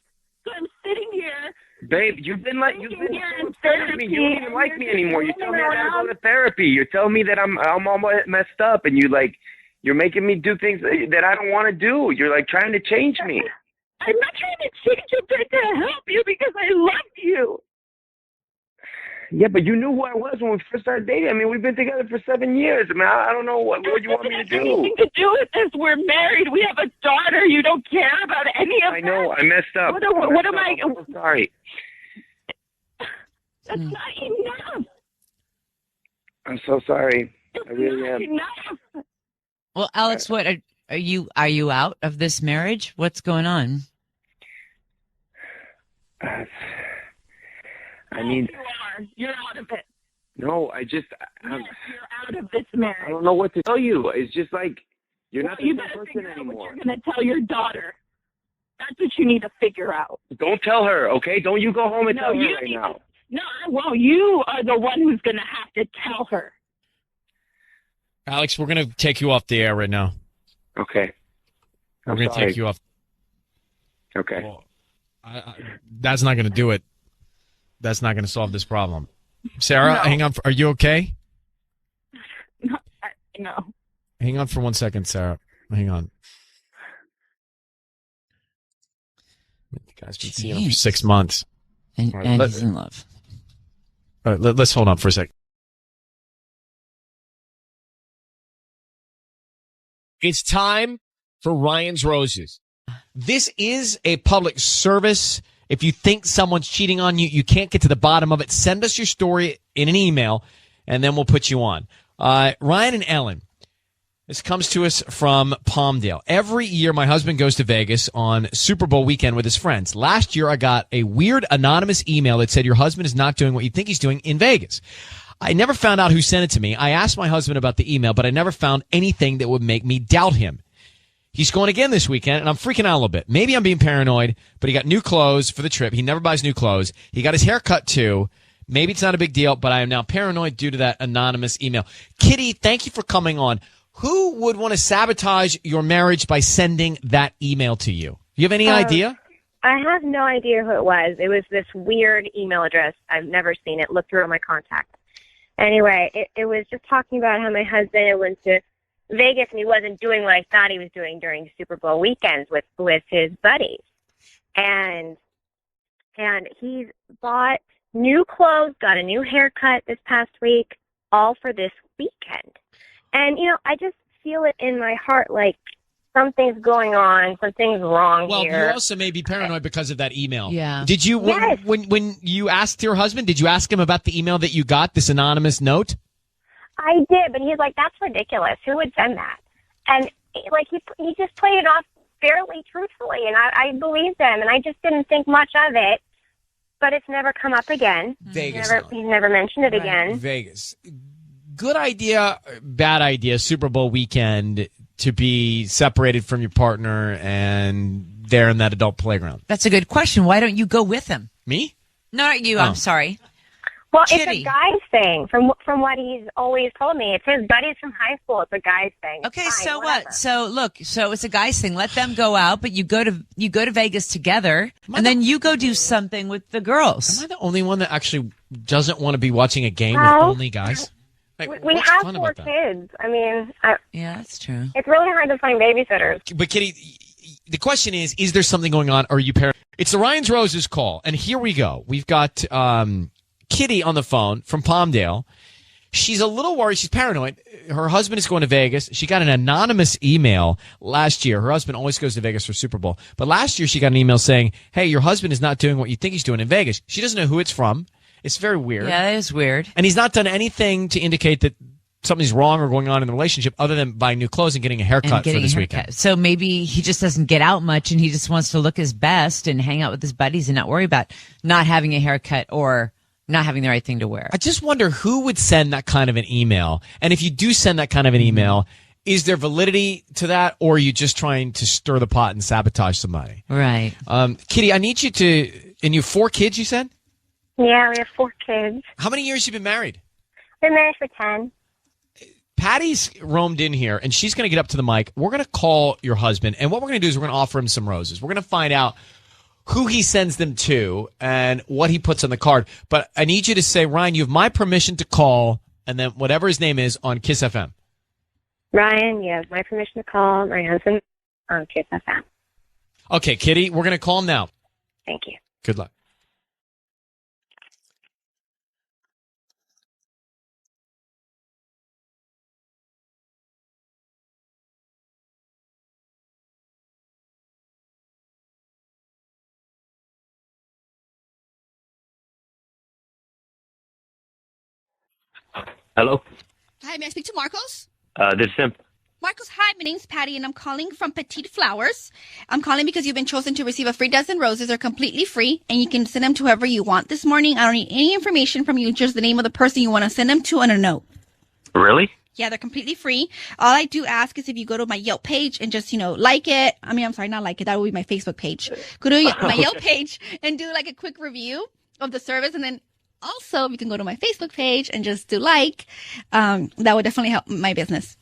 sitting here. babe, you've been Here so in upset with me. You don't even therapy, like and me you're anymore. You just tell me I gotta go roaming to therapy. You're telling me that I'm all messed up, and you're making me do things that I don't want to do. You're like trying to change me. I'm not trying to change you, but to help you because I love you. Yeah, but you knew who I was when we first started dating. I mean, we've been together for 7 years. I mean, I don't know what you want me to do. Anything to do with this? We're married. We have a daughter. You don't care about any of I that. know. I messed up. What am I? I'm so sorry. That's not enough. I'm so sorry. It's I really not am. enough. Well, Alex, what are you? Are you out of this marriage? What's going on? I mean, You are. You're out of it. no, I'm, Yes, you're out of this marriage. I don't know what to tell you. It's just like, you're not the You same better person figure out anymore. what you're going to tell your daughter. That's what you need to figure out. Don't tell her, okay? Don't you go home and No, tell her you right need now. No, I won't. You are the one who's going to have to tell her. Alex, we're going to take you off the air right now. Okay. We're I'm going to sorry. take you off. Okay. Well, that's not going to do it. That's not going to solve this problem. Sarah, No. hang on. Are you okay? No. Hang on for 1 second, Sarah. Hang on. You guys been seeing him for Jeez. 6 months. And, All right, and let- he's in love. All right, let's hold on for a second. It's time for Ryan's Roses. This is a public service. If you think someone's cheating on you, you can't get to the bottom of it, send us your story in an email, and then we'll put you on. Ryan and Ellen, this comes to us from Palmdale. Every year, my husband goes to Vegas on Super Bowl weekend with his friends. Last year, I got a weird anonymous email that said, your husband is not doing what you think he's doing in Vegas. I never found out who sent it to me. I asked my husband about the email, but I never found anything that would make me doubt him. He's going again this weekend, and I'm freaking out a little bit. Maybe I'm being paranoid, but he got new clothes for the trip. He never buys new clothes. He got his hair cut, too. Maybe it's not a big deal, but I am now paranoid due to that anonymous email. Kitty, thank you for coming on. Who would want to sabotage your marriage by sending that email to you? You have any idea? I have no idea who it was. It was this weird email address. I've never seen it. Look through all my contacts. Anyway, it was just talking about how my husband went to Vegas and he wasn't doing what I thought he was doing during Super Bowl weekends with his buddies. And he's bought new clothes, got a new haircut this past week, all for this weekend. And, I just feel it in my heart like something's going on, something's wrong Well, here. you also may be paranoid because of that email. Yeah. Did you, Yes. when you asked your husband, did you ask him about the email that you got, this anonymous note? I did, but he's like, that's ridiculous. Who would send that? And like he just played it off fairly truthfully, and I believed him, and I just didn't think much of it. But it's never come up again. Vegas. He's never mentioned it again. Vegas. Good idea, bad idea, Super Bowl weekend to be separated from your partner and there in that adult playground. That's a good question. Why don't you go with him? Me? No, not you. Oh. I'm sorry. Well, Kitty. it's a guy's thing. From what he's always told me, it's his buddies from high school. It's a guy's thing. It's Okay, fine, so whatever. what? So look, so it's a guy's thing. Let them go out, but you go to Vegas together, and then you go do something with the girls. Am I the only one that actually doesn't want to be watching a game with No. only guys? Like, We what's have fun 4 about that? kids. I mean, Yeah, that's true. it's really hard to find babysitters. But Kitty, the question is there something going on? Or are you paranoid? It's the Ryan's Roses call, and here we go. We've got Kitty on the phone from Palmdale. She's a little worried. She's paranoid. Her husband is going to Vegas. She got an anonymous email last year. Her husband always goes to Vegas for Super Bowl. But last year she got an email saying, hey, your husband is not doing what you think he's doing in Vegas. She doesn't know who it's from. It's very weird. Yeah, that is weird. And he's not done anything to indicate that something's wrong or going on in the relationship other than buying new clothes and getting a haircut And getting for this a haircut. weekend. So maybe he just doesn't get out much, and he just wants to look his best and hang out with his buddies and not worry about not having a haircut or not having the right thing to wear. I just wonder who would send that kind of an email. And if you do send that kind of an email, is there validity to that, or are you just trying to stir the pot and sabotage somebody? Right. Kitty, I need you to, and you have 4 kids, you said? Yeah, we have 4 kids. How many years you been married? Been married for 10. Patty's roamed in here, and she's going to get up to the mic. We're going to call your husband, and what we're going to do is we're going to offer him some roses. We're going to find out who he sends them to and what he puts on the card. But I need you to say, Ryan, you have my permission to call, and then whatever his name is on Kiss FM. Ryan, you have my permission to call my husband on Kiss FM. Okay, Kitty, we're going to call him now. Thank you. Good luck. Hello, Hi, may I speak to Marcos? this is him. Marcos, hi, my name's Patty, and I'm calling from Petite Flowers. I'm calling because you've been chosen to receive a free dozen roses. They're completely free, and you can send them to whoever you want this morning. I don't need any information from you, just the name of the person you want to send them to and a note. Really? Yeah, they're completely free. All I do ask is if you go to my Yelp page and just, like it. I mean, I'm sorry, not like it. That would be my Facebook page. Go to my Yelp page and do like a quick review of the service. And then also you can go to my Facebook page and just do that would definitely help my business.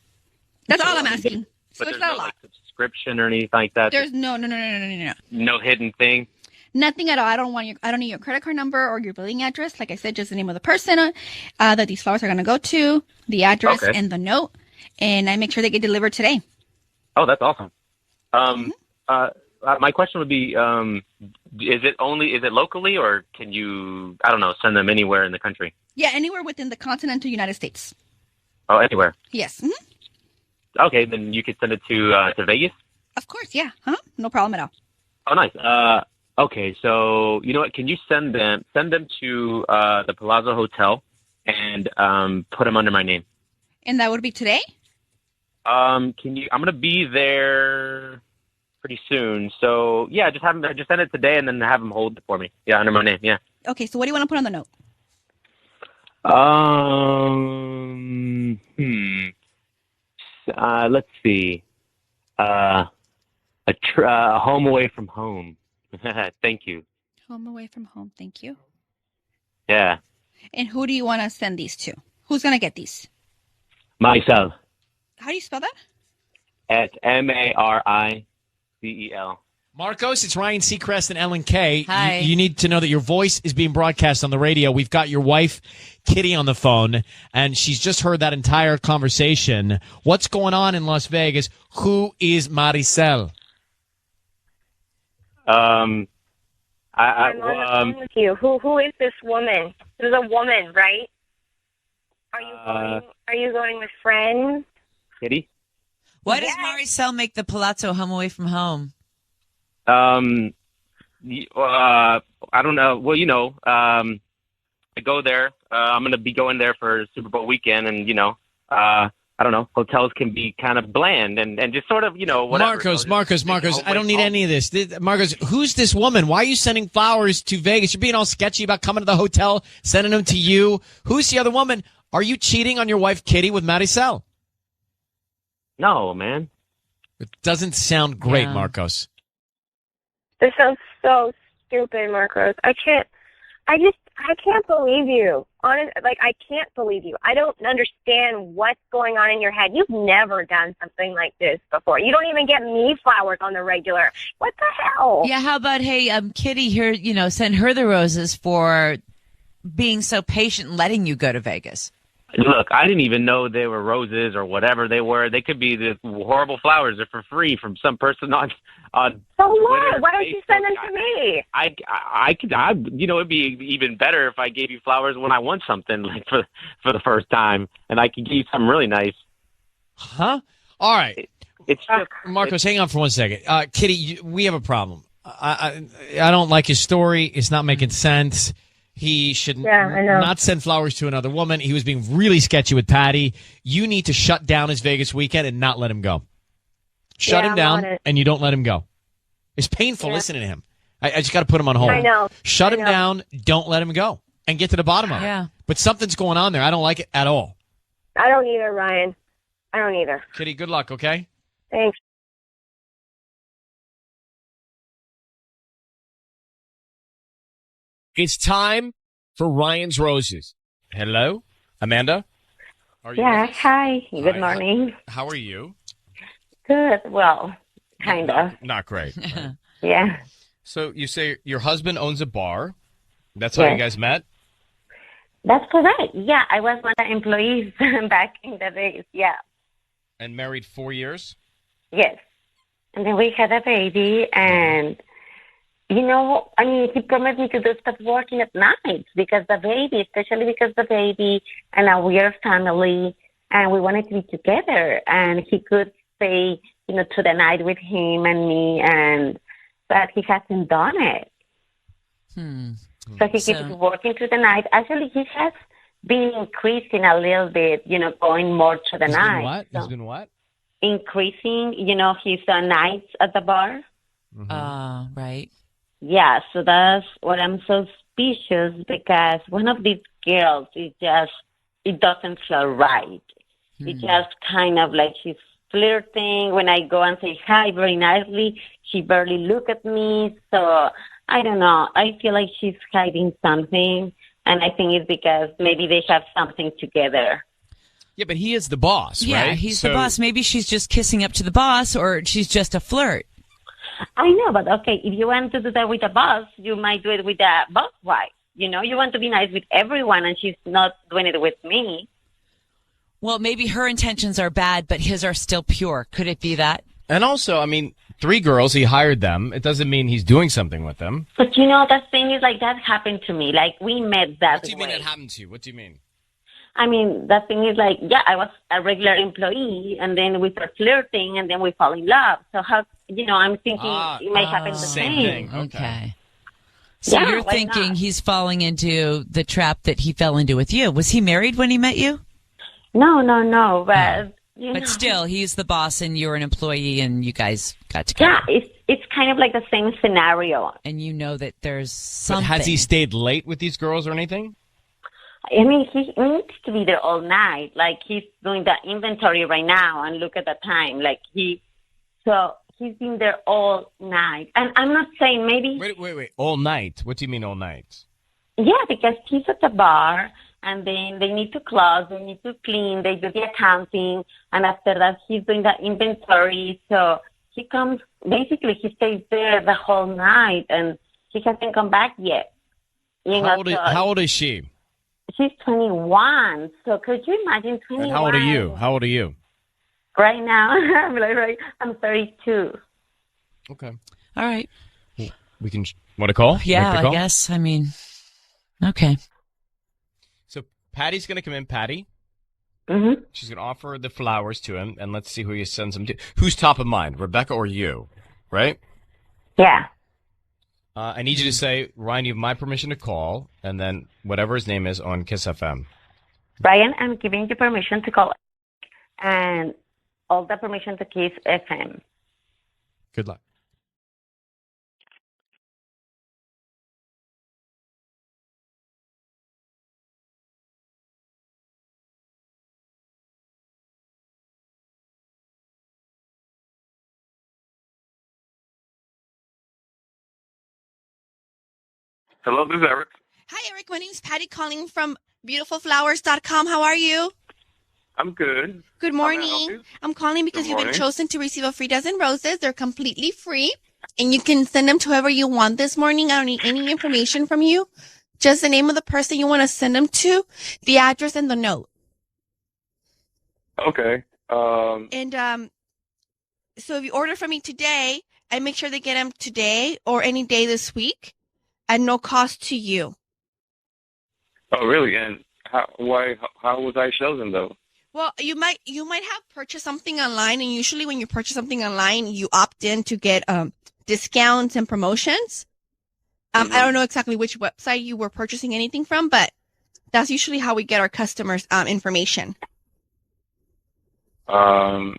That's all I'm asking. So But it's there's not no a lot. like subscription or anything like that. There's no. No hidden thing. Nothing at all. I don't need your credit card number or your billing address. Like I said, just the name of the person that these flowers are going to go to, the address, Okay. and the note. And I make sure they get delivered today. Oh, that's awesome. My question would be, is it locally, or can you, I don't know, send them anywhere in the country? Yeah, anywhere within the continental United States. Oh, anywhere. Yes. Okay, then you could send it to Vegas. Of course, yeah. No problem at all. Oh, nice. Okay, so you know what? Can you send them to the Palazzo Hotel and put them under my name? And that would be today? Can you? I'm gonna be there pretty soon, so yeah, just send it today, and then have them hold it for me. Yeah, under my name. Yeah. Okay, so what do you want to put on the note? Let's see. A home away from home. Thank you. Home away from home. Thank you. Yeah. And who do you want to send these to? Who's going to get these? Myself. How do you spell that? At MARICEL. Marcos, it's Ryan Seacrest and Ellen Kay. Hi. You need to know that your voice is being broadcast on the radio. We've got your wife, Kitty, on the phone, and she's just heard that entire conversation. What's going on in Las Vegas? Who is Maricel? I'm on the phone with you. Who is this woman? This is a woman, right? Are you going with friends? Kitty? Why does Maricel make the Palazzo Home Away from Home? I don't know. Well, I go there. I'm going to be going there for Super Bowl weekend, and I don't know. Hotels can be kind of bland and just sort of, whatever. Marcos, I don't need any of this. Marcos, who's this woman? Why are you sending flowers to Vegas? You're being all sketchy about coming to the hotel, sending them to you. Who's the other woman? Are you cheating on your wife, Kitty, with Maricel? No, man. It doesn't sound great, Marcos. This sounds so stupid, Marcos. I can't believe you. I can't believe you. I don't understand what's going on in your head. You've never done something like this before. You don't even get me flowers on the regular. What the hell? Yeah, how about, hey, Kitty here, send her the roses for being so patient and letting you go to Vegas. Look, I didn't even know they were roses or whatever they were. They could be the horrible flowers. They're for free from some person on. So what? Why don't you send them to me? It'd be even better if I gave you flowers when I want something, like for the first time, and I could give you something really nice. Huh? All right. It's just, Marcos, hang on for 1 second. Kitty, we have a problem. I don't like his story. It's not making sense. He should not send flowers to another woman. He was being really sketchy with Patty. You need to shut down his Vegas weekend and not let him go. Shut him down, and you don't let him go. It's painful listening to him. I just got to put him on hold. I know. Shut him down, don't let him go, and get to the bottom of it. Yeah. But something's going on there. I don't like it at all. I don't either, Ryan. I don't either. Kitty, good luck, okay? Thanks. It's time for Ryan's Roses. Hello, Amanda? Are you Yeah, with us? hi. Good Hi. morning. How are you? Good. Well, kind of. Not great. Yeah. So you say your husband owns a bar. That's how you Yes. guys met? That's correct. Yeah, I was one of the employees back in the days. Yeah. And married 4 years? Yes. And then we had a baby, and, he promised me to do stop working at night because the baby, especially because the baby and we are family, and we wanted to be together, and he could stay, to the night with him and me, but he hasn't done it. So he keeps working through the night. Actually, he has been increasing a little bit, going more to the night. What? So He's been what? increasing, his nights at the bar. Right. Yeah, so that's what I'm so suspicious because one of these girls, it doesn't feel right. It's just kind of like she's flirting. When I go and say hi very nicely, she barely look at me. So I don't know. I feel like she's hiding something, and I think it's because maybe they have something together. Yeah, but he is the boss, Yeah, right? he's the boss. Maybe she's just kissing up to the boss, or she's just a flirt. I know, but okay, if you want to do that with a boss, you might do it with a boss wife. You want to be nice with everyone, and she's not doing it with me. Well, maybe her intentions are bad, but his are still pure. Could it be that? And also, 3 girls, he hired them. It doesn't mean he's doing something with them. But the thing is, like, that happened to me. Like, we met that way. What do you mean it happened to you? What do you mean? The thing is, like, yeah, I was a regular employee, and then we start flirting, and then we fall in love. So how, I'm thinking it might happen the same. thing. Okay. So Yeah, you're why thinking not? he's falling into the trap that he fell into with you. Was he married when he met you? No, but But still, he's the boss and you're an employee and you guys got together. yeah, it's kind of like the same scenario. And you know that there's But something. has he stayed late with these girls or anything? He needs to be there all night. Like, he's doing the inventory right now, and look at the time. Like, he's been there all night. And I'm not saying maybe... Wait. All night? What do you mean all night? Yeah, because he's at the bar, and then they need to close, they need to clean, they do the accounting, and after that he's doing the inventory. So he comes, basically he stays there the whole night, and he hasn't come back yet. How old is she? She's 21, so could you imagine 21? And how old are you? Right now, I'm 32. Okay. All right. We can... Want to call? Yeah, Make the call? I guess. Okay. So Patty's going to come in. Patty, Mm-hmm. She's going to offer the flowers to him, and let's see who he sends them to. Who's top of mind, Rebecca or you? Right? Yeah. I need you to say, Ryan, you have my permission to call, and then whatever his name is on Kiss FM. Ryan, I'm giving you permission to call and all the permission to Kiss FM. Good luck. Hello, this is Eric. Hi, Eric. My name is Patty calling from beautifulflowers.com. How are you? I'm good. Good How may I help morning. you? I'm calling because Good you've been morning. chosen to receive a free dozen roses. They're completely free, and you can send them to whoever you want this morning. I don't need any information from you. Just the name of the person you want to send them to, the address, and the note. Okay. And so if you order from me today, I make sure they get them today or any day this week at no cost to you. Oh, really? And how was I chosen though? Well, you might have purchased something online, and usually when you purchase something online, you opt in to get discounts and promotions. I don't know exactly which website you were purchasing anything from, but that's usually how we get our customers information. All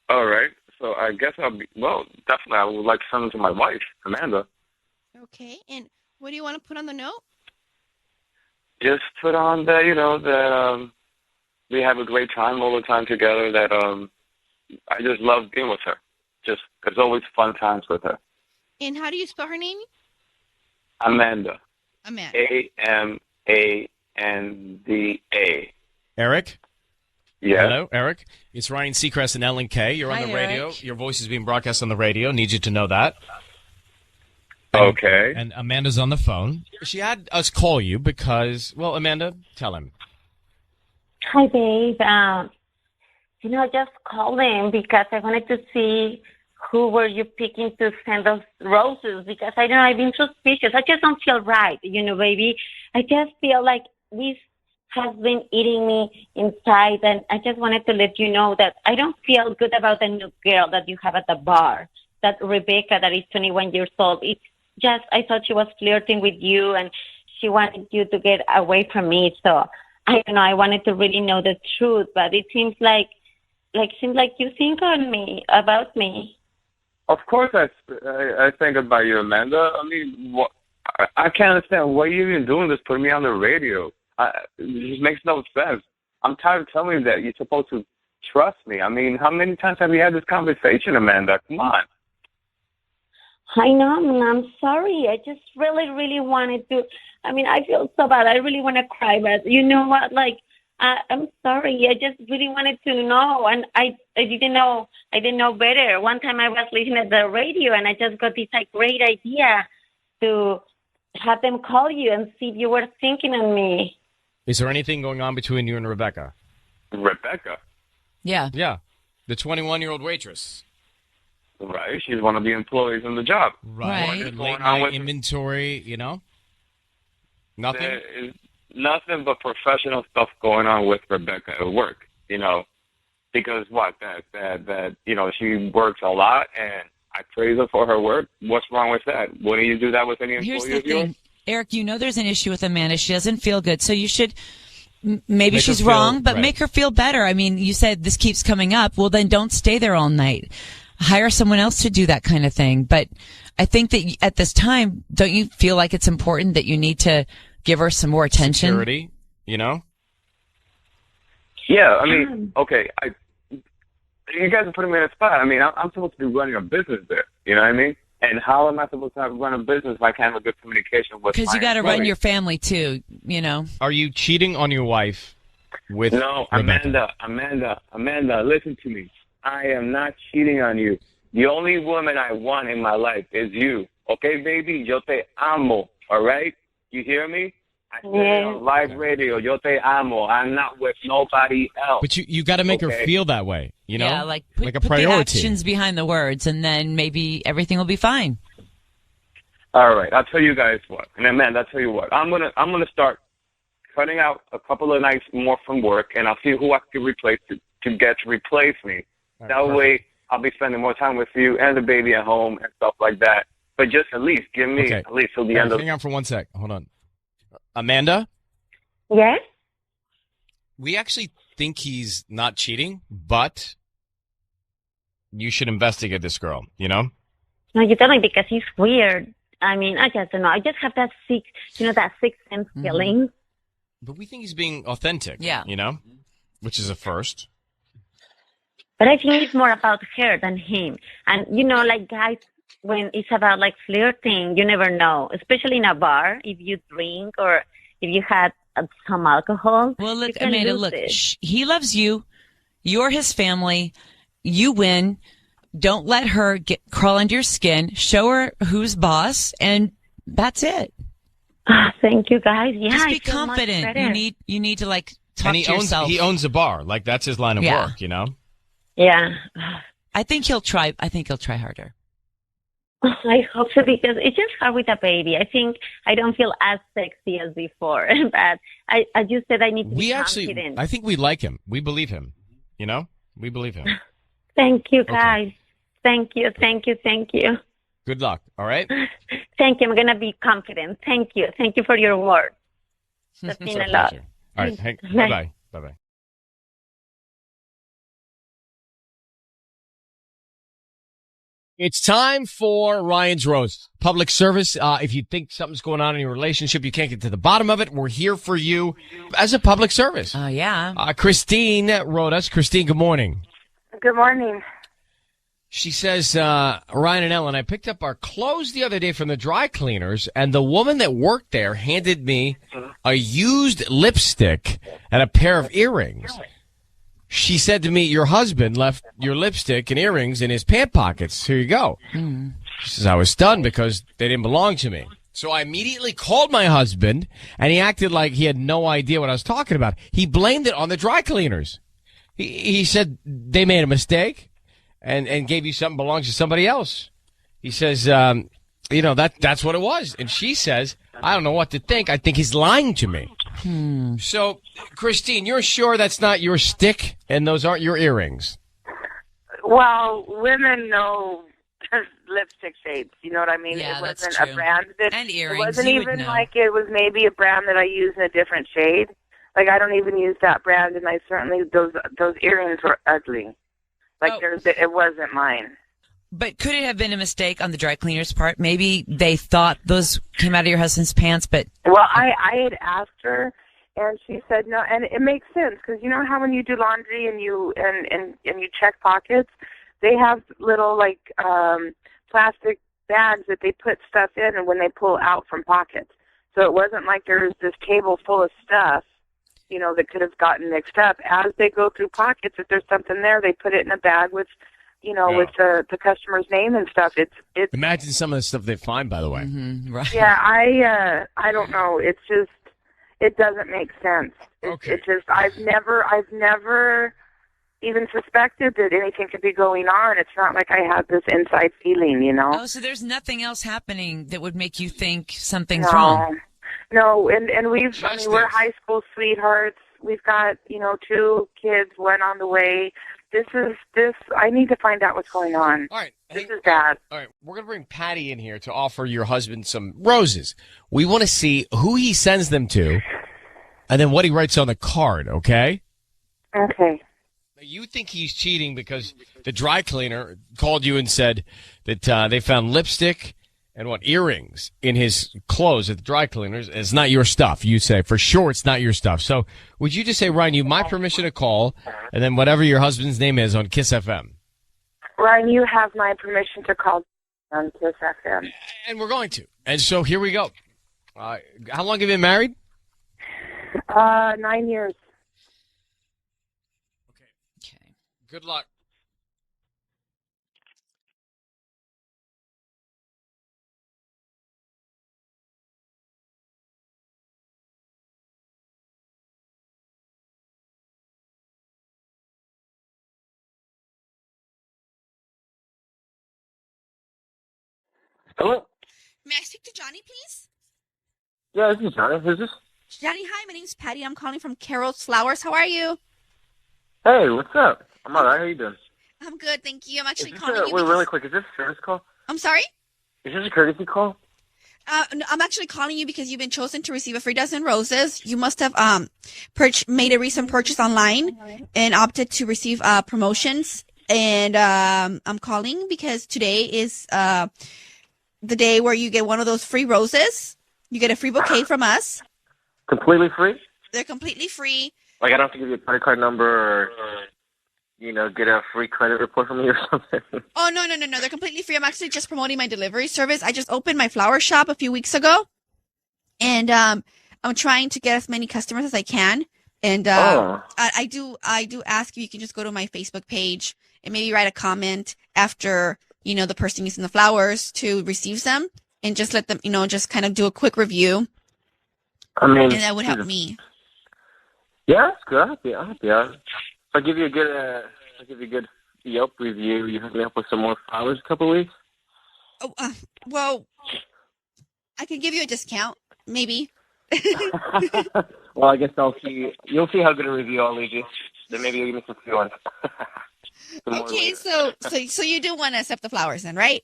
right. So I guess definitely I would like to send them to my wife, Amanda. Okay, and what do you want to put on the note? Just put on that, that we have a great time all the time together, that I just love being with her. Just, it's always fun times with her. And how do you spell her name? Amanda. Amanda. Amanda. Eric? Yeah. Hello, Eric. It's Ryan Seacrest and Ellen K. You're on Hi, the radio. Eric. Your voice is being broadcast on the radio. Need you to know that. Okay. And Amanda's on the phone. She had us call you because, well, Amanda, tell him. Hi, babe. Just calling because I wanted to see who were you picking to send those roses, because I don't know, I've been suspicious. I just don't feel right, baby. I just feel like this has been eating me inside, and I just wanted to let you know that I don't feel good about the new girl that you have at the bar, that Rebecca that is 21 years old. It's just, I thought she was flirting with you, and she wanted you to get away from me. So I don't know, I wanted to really know the truth, but it seems like you think about me. Of course I think about you, Amanda. I mean, I can't understand why you're even doing this, putting me on the radio. It just makes no sense. I'm tired of telling you that you're supposed to trust me. I mean, how many times have we had this conversation, Amanda? Come on. I know, I'm sorry. I just really, really wanted to. I mean, I feel so bad. I really want to cry, but you know what? I'm sorry. I just really wanted to know, and I didn't know. I didn't know better. One time I was listening to the radio, and I just got this great idea to have them call you and see if you were thinking of me. Is there anything going on between you and Rebecca? Rebecca? Yeah. Yeah. The 21-year-old waitress. Right. She's one of the employees in the job. Right. And late night inventory, Nothing? There is nothing but professional stuff going on with Rebecca at work, because she works a lot, and I praise her for her work. What's wrong with that? Wouldn't you do that with any Here's employee the of yours? thing, Eric, there's an issue with Amanda. She doesn't feel good. So you should, maybe Make her she's feel- wrong, but right. make her feel better. I mean, you said this keeps coming up. Well, then don't stay there all night. Hire someone else to do that kind of thing. But I think that at this time, don't you feel like it's important that you need to give her some more attention? Security, Yeah, I mean, okay, you guys are putting me in a spot. I mean, I'm supposed to be running a business there. You know what I mean? And how am I supposed to run a business if I can't have a good communication with? Because you got to run your family too. Are you cheating on your wife with No, Rebecca? Amanda, listen to me. I am not cheating on you. The only woman I want in my life is you. Okay, baby? Yo te amo. All right? You hear me? I said it on live radio. Yo te amo. I'm not with nobody else. But you got to make her Okay. feel that way, Yeah, like a put the priority. actions behind the words, and then maybe everything will be fine. All right, I'll tell you guys what. And Amanda, I'll tell you what. I'm gonna start cutting out a couple of nights more from work, and I'll see who I can replace to get to replace me. Right, that way, I'll be spending more time with you and the baby at home and stuff like that. But just at least give me at least till the end of. Hang on for 1 sec. Hold on, Amanda. Yes? We actually think he's not cheating, but you should investigate this girl. You know. No, you tell me because he's weird. I mean, I just don't know. I just have that that sixth sense feeling. But we think he's being authentic. Yeah. You know, which is a first. But I think it's more about her than him. And, like guys, when it's about like flirting, you never know, especially in a bar, if you drink or if you had some alcohol. Well, look, you can Amanda, lose look, it. he loves you. You're his family. You win. Don't let her crawl under your skin. Show her who's boss, and that's it. Thank you, guys. Yeah, Just I be feel much confident. better. You need to like talk And to yourself. he owns a bar. Like that's his line of Yeah. work. You know. Yeah. I think he'll try harder. I hope so because it's just hard with a baby. I think I don't feel as sexy as before, but I just said I need to be confident. I think we like him. We believe him. You know, we believe him. Thank you, guys. Thank you. Good luck. All right. Thank you. I'm gonna be confident. Thank you. Thank you for your words. That's been a lot. All right. Bye bye. It's time for Ryan's Rose. Public service. If you think something's going on in your relationship, you can't get to the bottom of it, we're here for you as a public service. Oh, yeah. Christine wrote us. Christine, good morning. Good morning. She says, Ryan and Ellen, I picked up our clothes the other day from the dry cleaners, and the woman that worked there handed me a used lipstick and a pair of earrings. She said to me, your husband left your lipstick and earrings in his pant pockets. Here you go. She says, I was stunned because they didn't belong to me. So I immediately called my husband, and he acted like he had no idea what I was talking about. He blamed it on the dry cleaners. He said they made a mistake and gave you something that belongs to somebody else. He says, that's what it was. And she says, I don't know what to think. I think he's lying to me. So, Christine, you're sure that's not your stick and those aren't your earrings? Well, women know lipstick shades. You know what I mean? Yeah, it that's wasn't true. a brand that And earrings, it wasn't you would even know. like it was maybe a brand that I use in a different shade. Like I don't even use that brand, and I certainly those earrings were ugly. Like it wasn't mine. But could it have been a mistake on the dry cleaner's part? Maybe they thought those came out of your husband's pants, but... Well, I had asked her, and she said no, and it makes sense because you know how when you do laundry and you check pockets, they have little like plastic bags that they put stuff in, and when they pull out from pockets, so it wasn't like there was this table full of stuff, that could have gotten mixed up. As they go through pockets, if there's something there, they put it in a bag with, with the customer's name and stuff. It's Imagine some of the stuff they find, by the way. Right. Yeah, I don't know. It's just it doesn't make sense. It's just I've never even suspected that anything could be going on. It's not like I have this inside feeling, Oh, so there's nothing else happening that would make you think something's No. wrong. No, and we're high school sweethearts. We've got, 2 kids, one on the way. I need to find out what's going on. All right. This is bad. All right. We're going to bring Patty in here to offer your husband some roses. We want to see who he sends them to and then what he writes on the card, okay? Okay. You think he's cheating because the dry cleaner called you and said that they found lipstick and earrings in his clothes at the dry cleaners. It's not your stuff. You say, for sure it's not your stuff. So would you just say, Ryan, you have my permission to call, and then whatever your husband's name is on Kiss FM? Ryan, you have my permission to call on Kiss FM. And we're going to. And so here we go. How long have you been married? 9 years. Okay. Good luck. Hello? May I speak to Johnny, please? Yeah, this is Johnny. Who's this? Johnny, hi. My name's Patty. I'm calling from Carol's Flowers. How are you? Hey, what's up? I'm all right. How you doing? I'm good, thank you. I'm actually Is this calling you. wait, Because... really quick. Is this a service call? I'm sorry? Is this a courtesy call? No, I'm actually calling you because you've been chosen to receive a free dozen roses. You must have made a recent purchase online and opted to receive promotions. And I'm calling because today is the day where you get one of those free roses. You get a free bouquet from us. Completely free? They're completely free. Like I don't have to give you a credit card number or get a free credit report from you or something? Oh, no. They're completely free. I'm actually just promoting my delivery service. I just opened my flower shop a few weeks ago. And I'm trying to get as many customers as I can. And I do ask if you can just go to my Facebook page and maybe write a comment after, the person using the flowers to receive them and just let them, just kind of do a quick review. I mean, and that would help me. Yeah, that's good. I'll help you out. If I give you a good Yelp review, you hook me up with some more flowers in a couple of weeks? Oh, well, I could give you a discount, maybe. Well, I guess you'll see how good a review I'll leave you. Then maybe you'll give me some free ones. Okay, so you do want to accept the flowers then, right?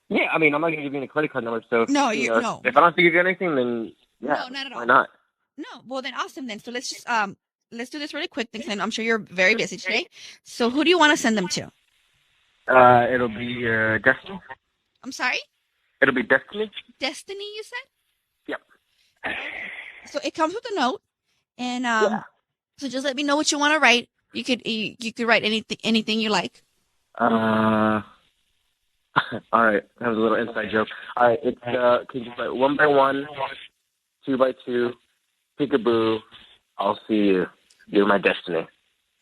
Yeah, I mean, I'm not going to give you any credit card number, so no. If I don't have to give you anything, then yeah, no, not at all. Why not? No, well then, awesome then. So let's do this really quick. Thanks, I'm sure you're very busy today. So who do you want to send them to? It'll be Destiny. I'm sorry? It'll be Destiny. Destiny, you said? Yep. So it comes with a note, and so just let me know what you want to write. You could write anything you like. All right, that was a little inside joke. All right, it's can you just write 1 by 1, 2 by 2, peekaboo. I'll see you. You're my destiny.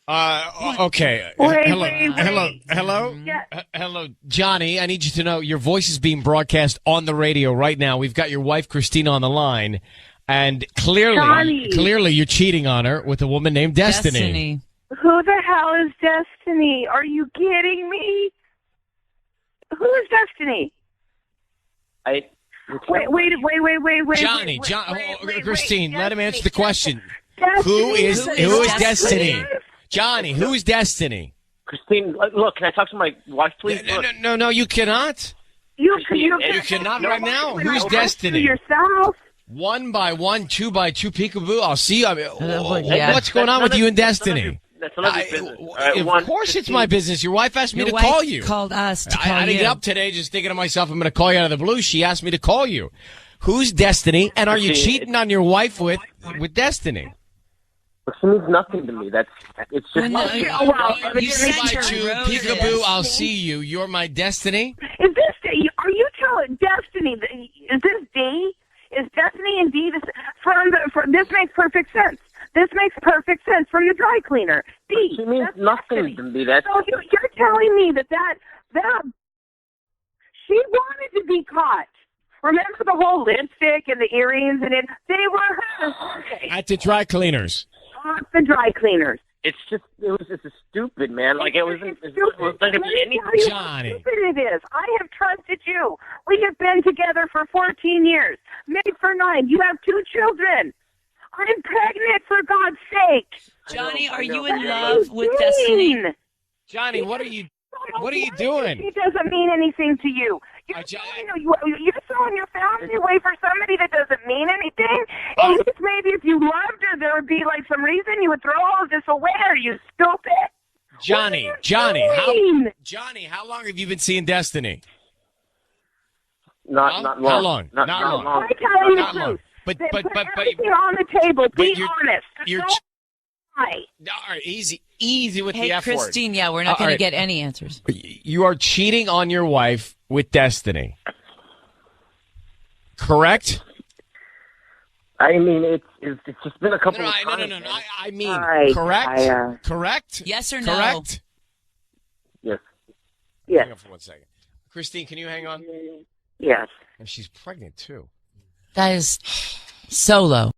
Okay. Hello. Yeah. Hello, Johnny. I need you to know your voice is being broadcast on the radio right now. We've got your wife Christina on the line, and clearly you're cheating on her with a woman named Destiny. Who the hell is Destiny? Are you kidding me? Who is Destiny? Wait. Johnny, Christine, let him answer the question. Destiny. Who is Destiny? Johnny, who is Destiny? Christine, look, can I talk to my wife, please? No, you cannot. You cannot right now. Who's Destiny? Yourself. 1 by 1, 2 by 2, peekaboo. I'll see you. I mean, Yeah. what's going on with you and Destiny? That's none of your business. Of course it's my business. Your wife asked me to call you. Called us to call I didn't you. get up today just thinking to myself, I'm going to call you out of the blue. She asked me to call you. Who's Destiny? And are you cheating on your wife with Destiny? She means nothing to me. It's just. You sent her roses. Peekaboo, I'll see you. You're my Destiny. Is this? Are you telling Destiny? Is this D? Is Destiny and D? This makes perfect sense. This makes perfect sense from the dry cleaner. D. She means nothing to me. That's. So you're telling me that she wanted to be caught. Remember the whole lipstick and the earrings and they were hers. At the dry cleaners. The dry cleaners. It was just stupid, man. Like it wasn't. It was not gonna be anything. Johnny. How stupid it is. I have trusted you. We have been together for 14 years. Made for 9. You have 2 children. I'm pregnant, for God's sake. Johnny, are you in love with Destiny? Johnny, what are you doing? It doesn't mean anything to you. You're throwing your family away for somebody that doesn't mean anything. And maybe if you loved her, there would be like some reason you would throw all of this away. Are you stupid? Johnny, how long have you been seeing Destiny? Not long. How long? Not long. I'm telling Not the long. truth. But everything on the table. Be honest. You're all right, easy with the F word. Christine, yeah, we're not going to get any answers. You are cheating on your wife with Destiny. Correct? I mean, it's just been a couple of times. No. I mean, right. correct? Correct? Yes or no? Correct? Yes. Yes. Hang on for 1 second. Christine, can you hang on? Yes. And she's pregnant, too. That is so low.